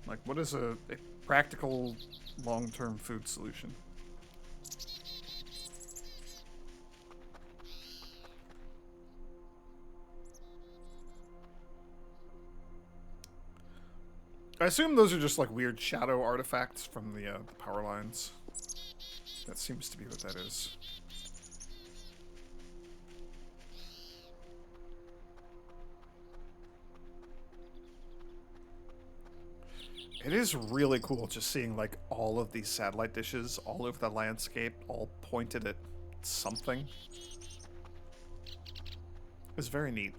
A: Like, what is a practical, long-term food solution? I assume those are just, like, weird shadow artifacts from the power lines. That seems to be what that is. It is really cool just seeing, like, all of these satellite dishes all over the landscape, all pointed at something. It's very neat.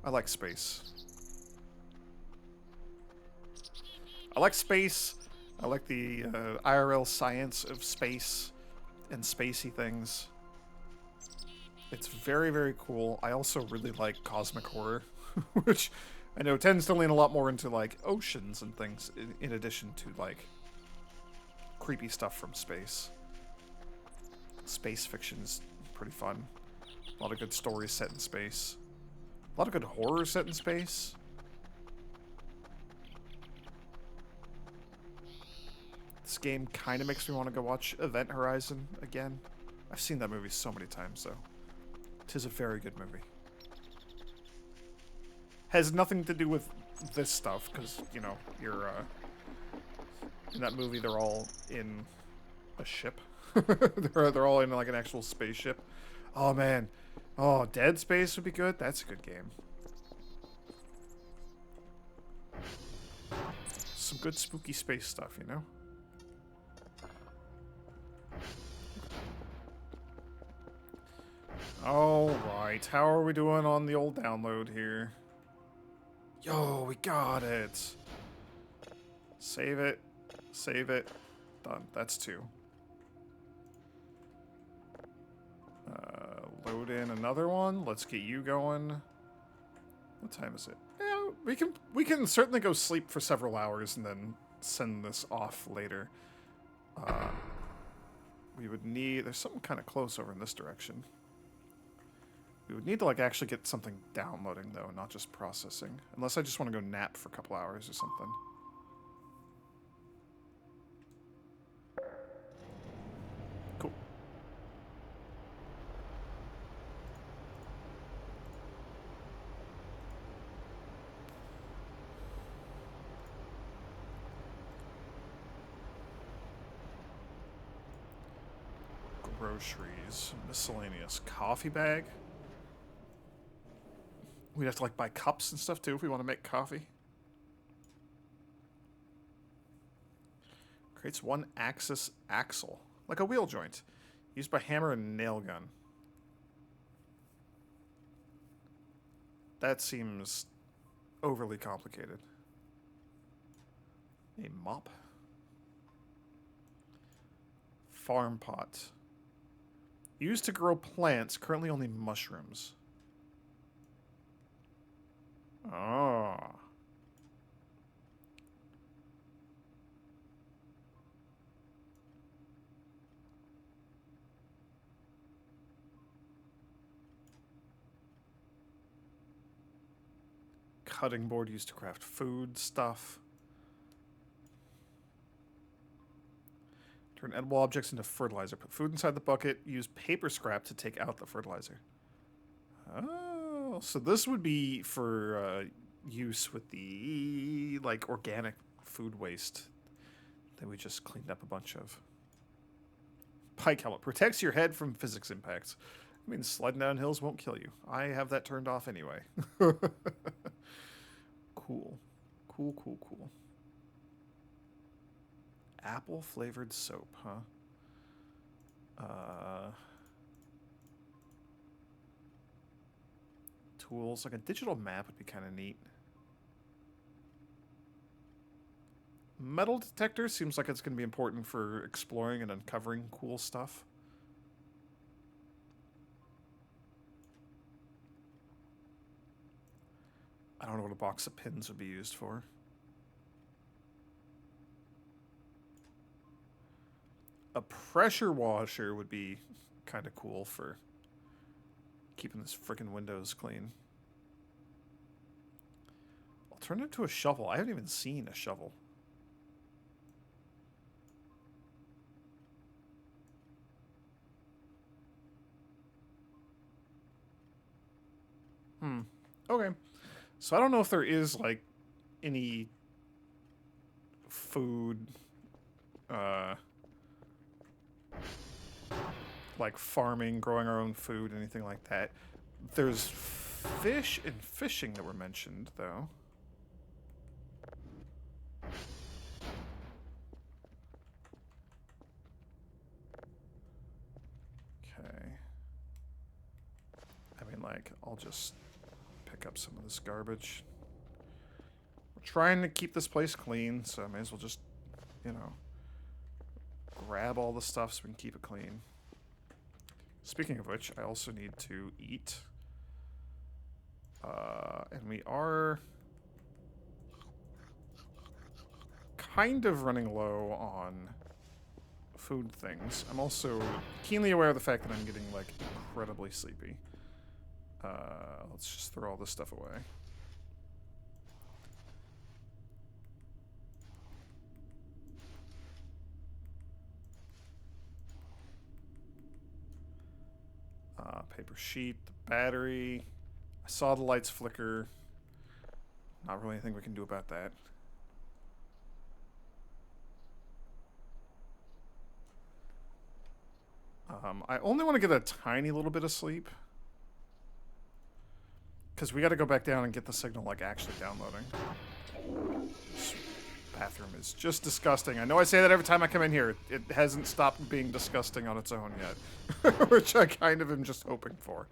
A: I like space. I like space. I like the IRL science of space and spacey things. It's very, very cool. I also really like cosmic horror, which I know tends to lean a lot more into, like, oceans and things, in addition to, like, creepy stuff from space. Space fiction is pretty fun. A lot of good stories set in space. A lot of good horror set in space. This game kind of makes me want to go watch Event Horizon again. I've seen that movie so many times, though. It is a very good movie. Has nothing to do with this stuff, because, you know, you're, in that movie, they're all in a ship. they're all in, like, an actual spaceship. Oh, man. Oh, Dead Space would be good. That's a good game. Some good spooky space stuff, you know? Alright, how are we doing on the old download here? Yo, we got it! Save it. Save it. Done. That's 2. Load in another one. Let's get you going. What time is it? Yeah, we can certainly go sleep for several hours and then send this off later. We would need... There's something kind of close over in this direction. We would need to, like, actually get something downloading, though, not just processing. Unless I just want to go nap for a couple hours or something. Cool. Groceries. Miscellaneous. Coffee bag. We'd have to, like, buy cups and stuff, too, if we want to make coffee. Creates 1-axis axle. Like a wheel joint. Used by hammer and nail gun. That seems overly complicated. A mop. Farm pot. Used to grow plants, currently only mushrooms. Oh. Cutting board used to craft food stuff. Turn edible objects into fertilizer. Put food inside the bucket. Use paper scrap to take out the fertilizer. Oh, so this would be for use with the, like, organic food waste that we just cleaned up a bunch of. Pike helmet. Protects your head from physics impacts. I mean, sliding down hills won't kill you. I have that turned off anyway. Cool. Cool, cool, cool. Apple-flavored soap, huh? Tools. Like a digital map would be kind of neat. Metal detector seems like it's going to be important for exploring and uncovering cool stuff. I don't know what a box of pins would be used for. A pressure washer would be kind of cool for keeping this freaking windows clean. Alternative to a shovel. I haven't even seen a shovel. Okay. So I don't know if there is, like, any food, like farming, growing our own food, anything like that. There's fish and fishing that were mentioned, though. Okay. I mean, like, I'll just pick up some of this garbage. We're trying to keep this place clean, so I may as well just, you know, grab all the stuff so we can keep it clean. Speaking of which, I also need to eat. And we are kind of running low on food things. I'm also keenly aware of the fact that I'm getting, like, incredibly sleepy. Let's just throw all this stuff away. Paper sheet, the battery. I saw the lights flicker. Not really anything we can do about that. I only want to get a tiny little bit of sleep. Because we got to go back down and get the signal, like, actually downloading. This bathroom is just disgusting. I know I say that every time I come in here. It hasn't stopped being disgusting on its own yet. Which I kind of am just hoping for.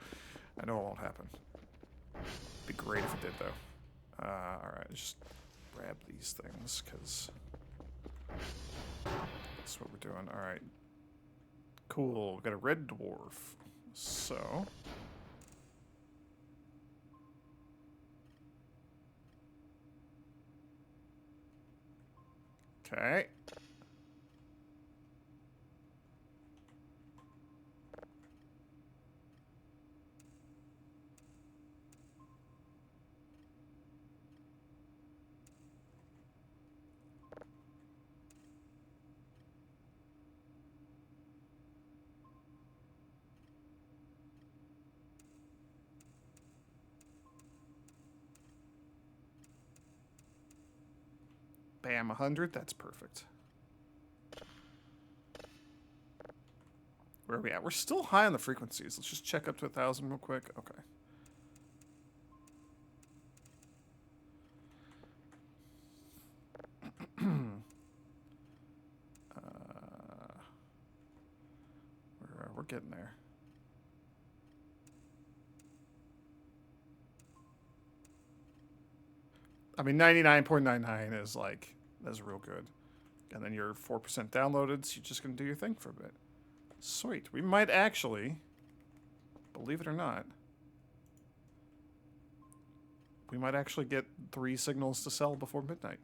A: I know it won't happen. It'd be great if it did, though. Alright, just grab these things, because that's what we're doing. Alright. Cool. We've got a red dwarf. So... Okay. Bam, 100. That's perfect. Where are we at? We're still high on the frequencies. Let's just check up to 1,000 real quick. Okay. We're getting there. I mean, 99.99 is like, that's real good. And then you're 4% downloaded, so you're just going to do your thing for a bit. Sweet. We might actually, believe it or not, we might actually get 3 signals to sell before midnight.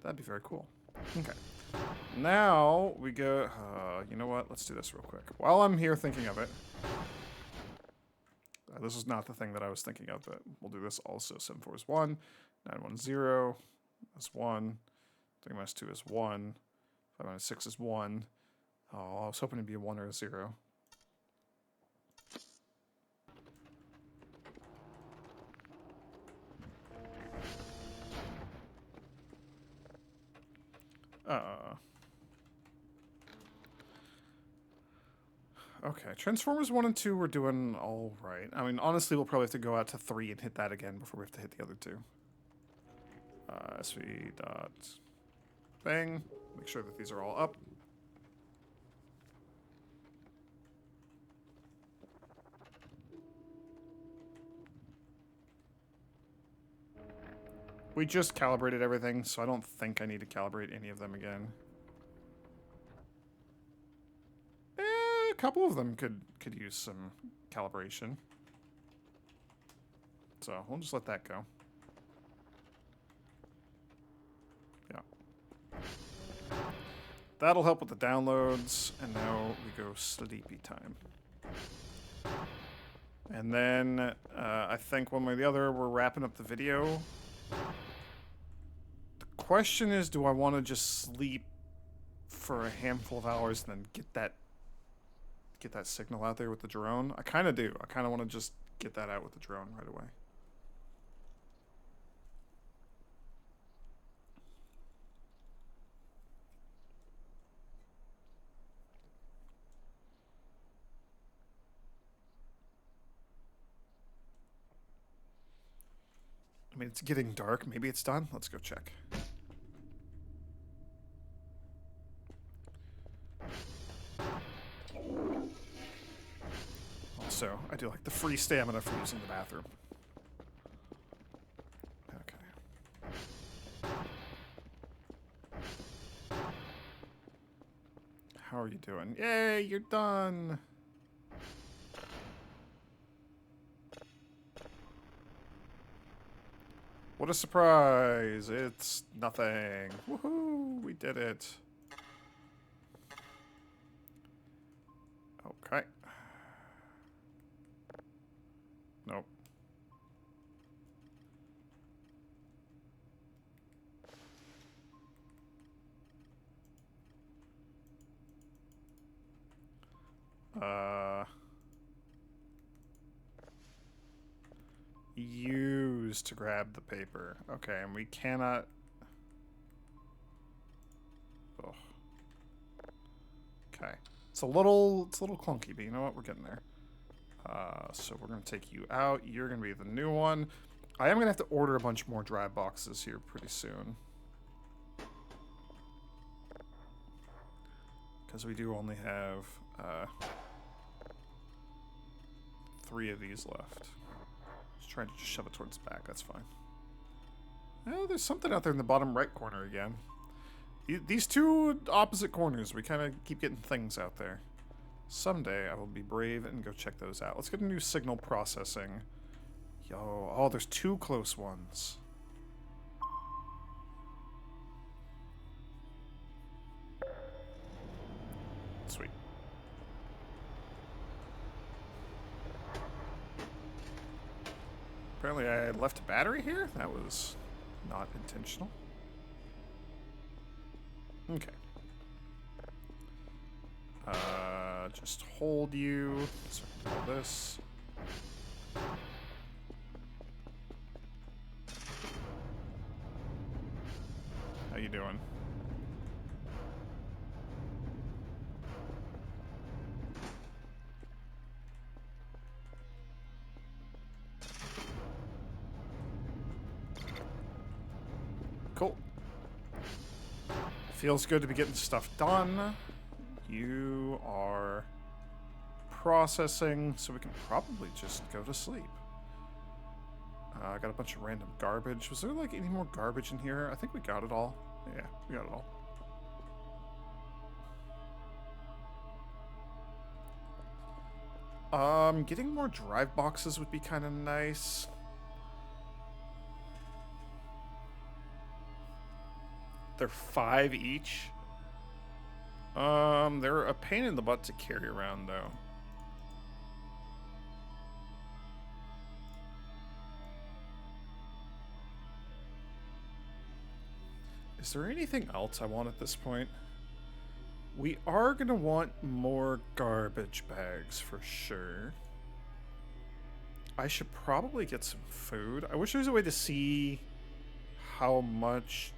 A: That'd be very cool. Okay. Now we go, you know what? Let's do this real quick. While I'm here thinking of it, this is not the thing that I was thinking of, but we'll do this also. 74 is 1, 910 is 1, 3 minus 2 is 1, 5 minus 6 is 1. Oh, I was hoping it'd be a 1 or a 0. Okay, Transformers 1 and 2 we're doing all right. I mean, honestly, we'll probably have to go out to 3 and hit that again before we have to hit the other 2. SV dot bang. Make sure that these are all up. We just calibrated everything, so I don't think I need to calibrate any of them again. A couple of them could use some calibration. So we'll just let that go. Yeah. That'll help with the downloads, and now we go sleepy time. And then, I think one way or the other, we're wrapping up the video. The question is, do I want to just sleep for a handful of hours and then get that signal out there with the drone? I kind of do. I kind of want to just get that out with the drone right away. I mean, it's getting dark. Maybe it's done. Let's go check. Also, I do like the free stamina for using the bathroom. Okay. How are you doing? Yay, you're done! What a surprise! It's nothing. Woohoo! We did it. Okay. Nope. Use to grab the paper. Okay, and we cannot... Oh. Okay. It's a little clunky, but you know what? We're getting there. So we're going to take you out. You're going to be the new one. I am going to have to order a bunch more drive boxes here pretty soon. Because we do only have 3 of these left. Just trying to just shove it towards the back. That's fine. Oh, there's something out there in the bottom right corner again. These two opposite corners, we kind of keep getting things out there. Someday I will be brave and go check those out. Let's get a new signal processing. Yo, oh, there's 2 close ones. Sweet. Apparently I left a battery here? That was not intentional. Okay. Just hold you. Circle all this. How you doing? Cool. Feels good to be getting stuff done. You are processing, so we can probably just go to sleep. I got a bunch of random garbage. Was there like any more garbage in here? I think we got it all. Yeah, we got it all. Getting more drive boxes would be kind of nice. They're 5 each. They're a pain in the butt to carry around, though. Is there anything else I want at this point? We are gonna want more garbage bags for sure. I should probably get some food. I wish there was a way to see how much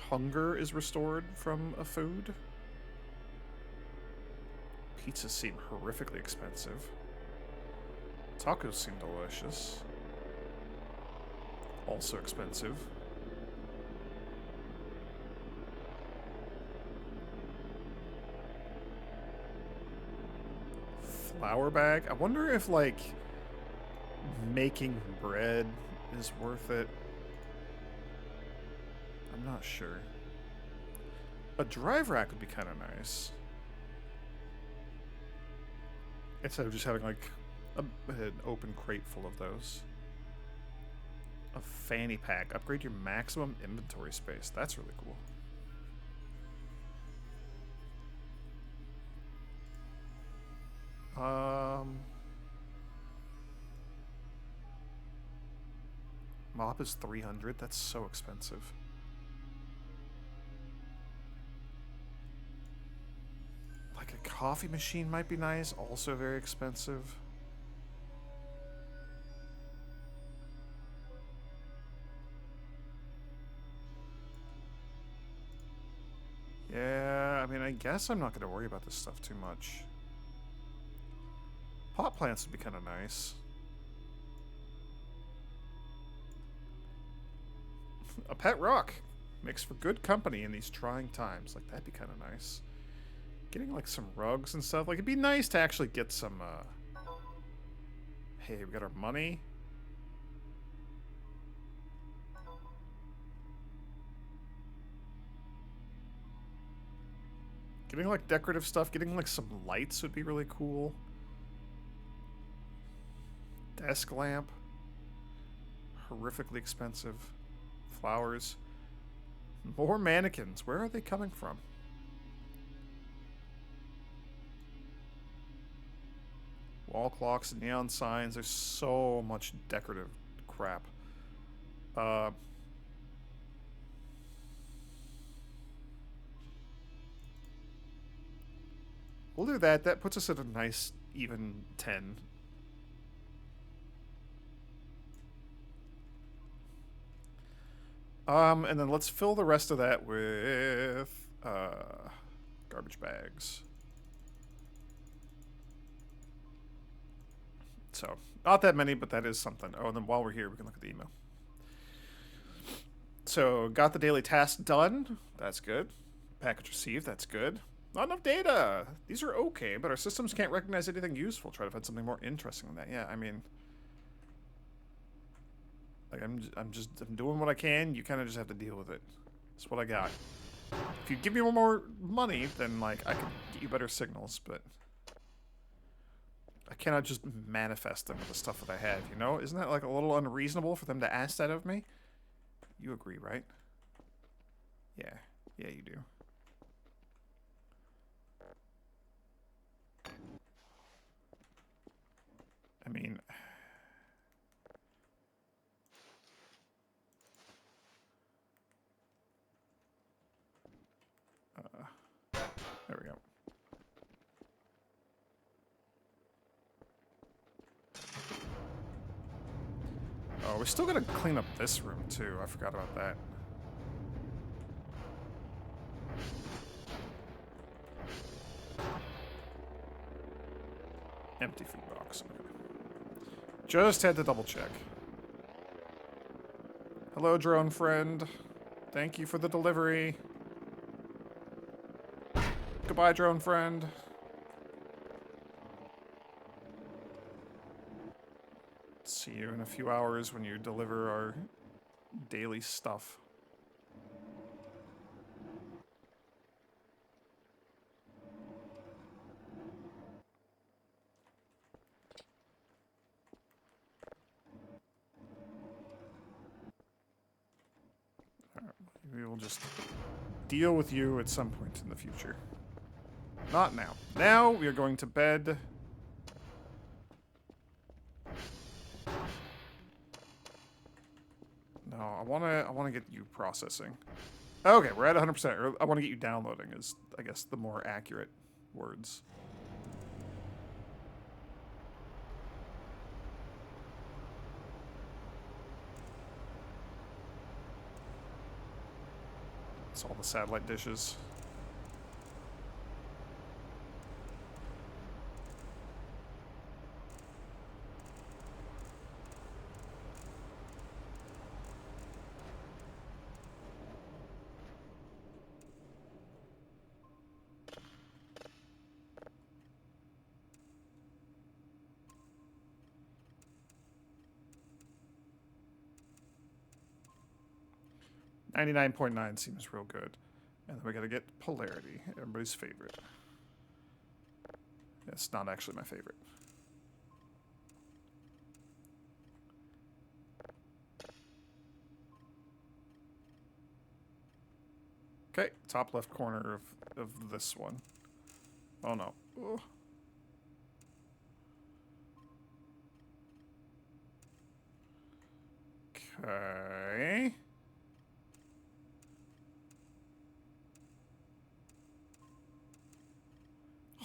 A: hunger is restored from a food. Pizzas seem horrifically expensive. Tacos seem delicious. Also expensive. Flour bag? I wonder if, like, making bread is worth it. I'm not sure. A drive rack would be kind of nice. Instead of just having, like, an open crate full of those. A fanny pack. Upgrade your maximum inventory space. That's really cool. Um, mop is 300. That's so expensive. Like a coffee machine might be nice. Also very expensive. Yeah, I mean, I guess I'm not going to worry about this stuff too much. Pot plants would be kind of nice. A pet rock makes for good company in these trying times. Like, that'd be kind of nice. Getting, like, some rugs and stuff. Like, it'd be nice to actually get some, Hey, we got our money. Getting, like, decorative stuff. Getting, like, some lights would be really cool. Desk lamp. Horrifically expensive. Flowers. More mannequins. Where are they coming from? Wall clocks, neon signs. There's so much decorative crap. We'll do that. That puts us at a nice even 10. And then let's fill the rest of that with garbage bags. So, not that many, but that is something. Oh, and then while we're here, we can look at the email. So, got the daily task done. That's good. Package received. That's good. Not enough data. These are okay, but our systems can't recognize anything useful. Try to find something more interesting than that. Yeah, I mean, like I'm doing what I can. You kind of just have to deal with it. That's what I got. If you give me more money, then like I can get you better signals, but I cannot just manifest them with the stuff that I have. You know, isn't that like a little unreasonable for them to ask that of me? You agree, right? Yeah, yeah, you do. I mean, there we go. Oh, we're still gonna clean up this room too. I forgot about that. Empty food box. Okay. Just had to double check. Hello, drone friend. Thank you for the delivery. Goodbye, drone friend. See you in a few hours when you deliver our daily stuff. Alright, we will just deal with you at some point in the future. Not now. Now we are going to bed. No, I wanna get you processing. Okay, we're at 100%. I want to get you downloading is, I guess, the more accurate words. It's all the satellite dishes. $99.9 seems real good. And then we gotta get polarity, everybody's favorite. It's not actually my favorite. Okay, top left corner of this one. Oh no. Ugh. Okay.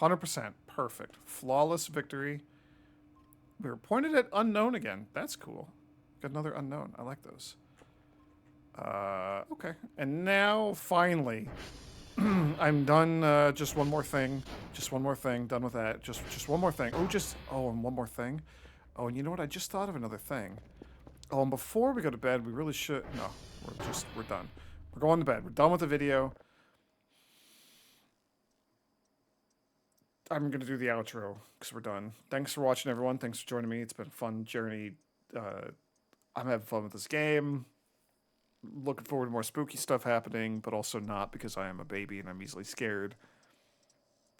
A: %. Perfect. Flawless victory. We were pointed at unknown again. That's cool. Got another unknown. I like those. Okay. And now, finally, I'm done. Just one more thing. Just one more thing. Done with that. Just one more thing. Oh, and one more thing. Oh, and you know what? I just thought of another thing. Oh, and before we go to bed, we really should... No, we're done. We're going to bed. We're done with the video. I'm going to do the outro because we're done. Thanks for watching, everyone. Thanks for joining me. It's been a fun journey. I'm having fun with this game. Looking forward to more spooky stuff happening, but also not because I am a baby and I'm easily scared.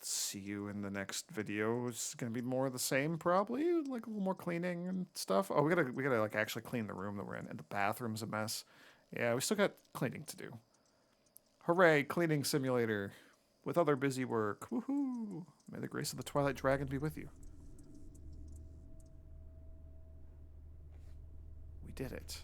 A: See you in the next video. It's gonna be more of the same, probably, like a little more cleaning and stuff. Oh, we gotta like actually clean the room that we're in, and the bathroom's a mess. Yeah, we still got cleaning to do. Hooray, cleaning simulator with other busy work. Woohoo! May the grace of the Twilight Dragon be with you. We did it.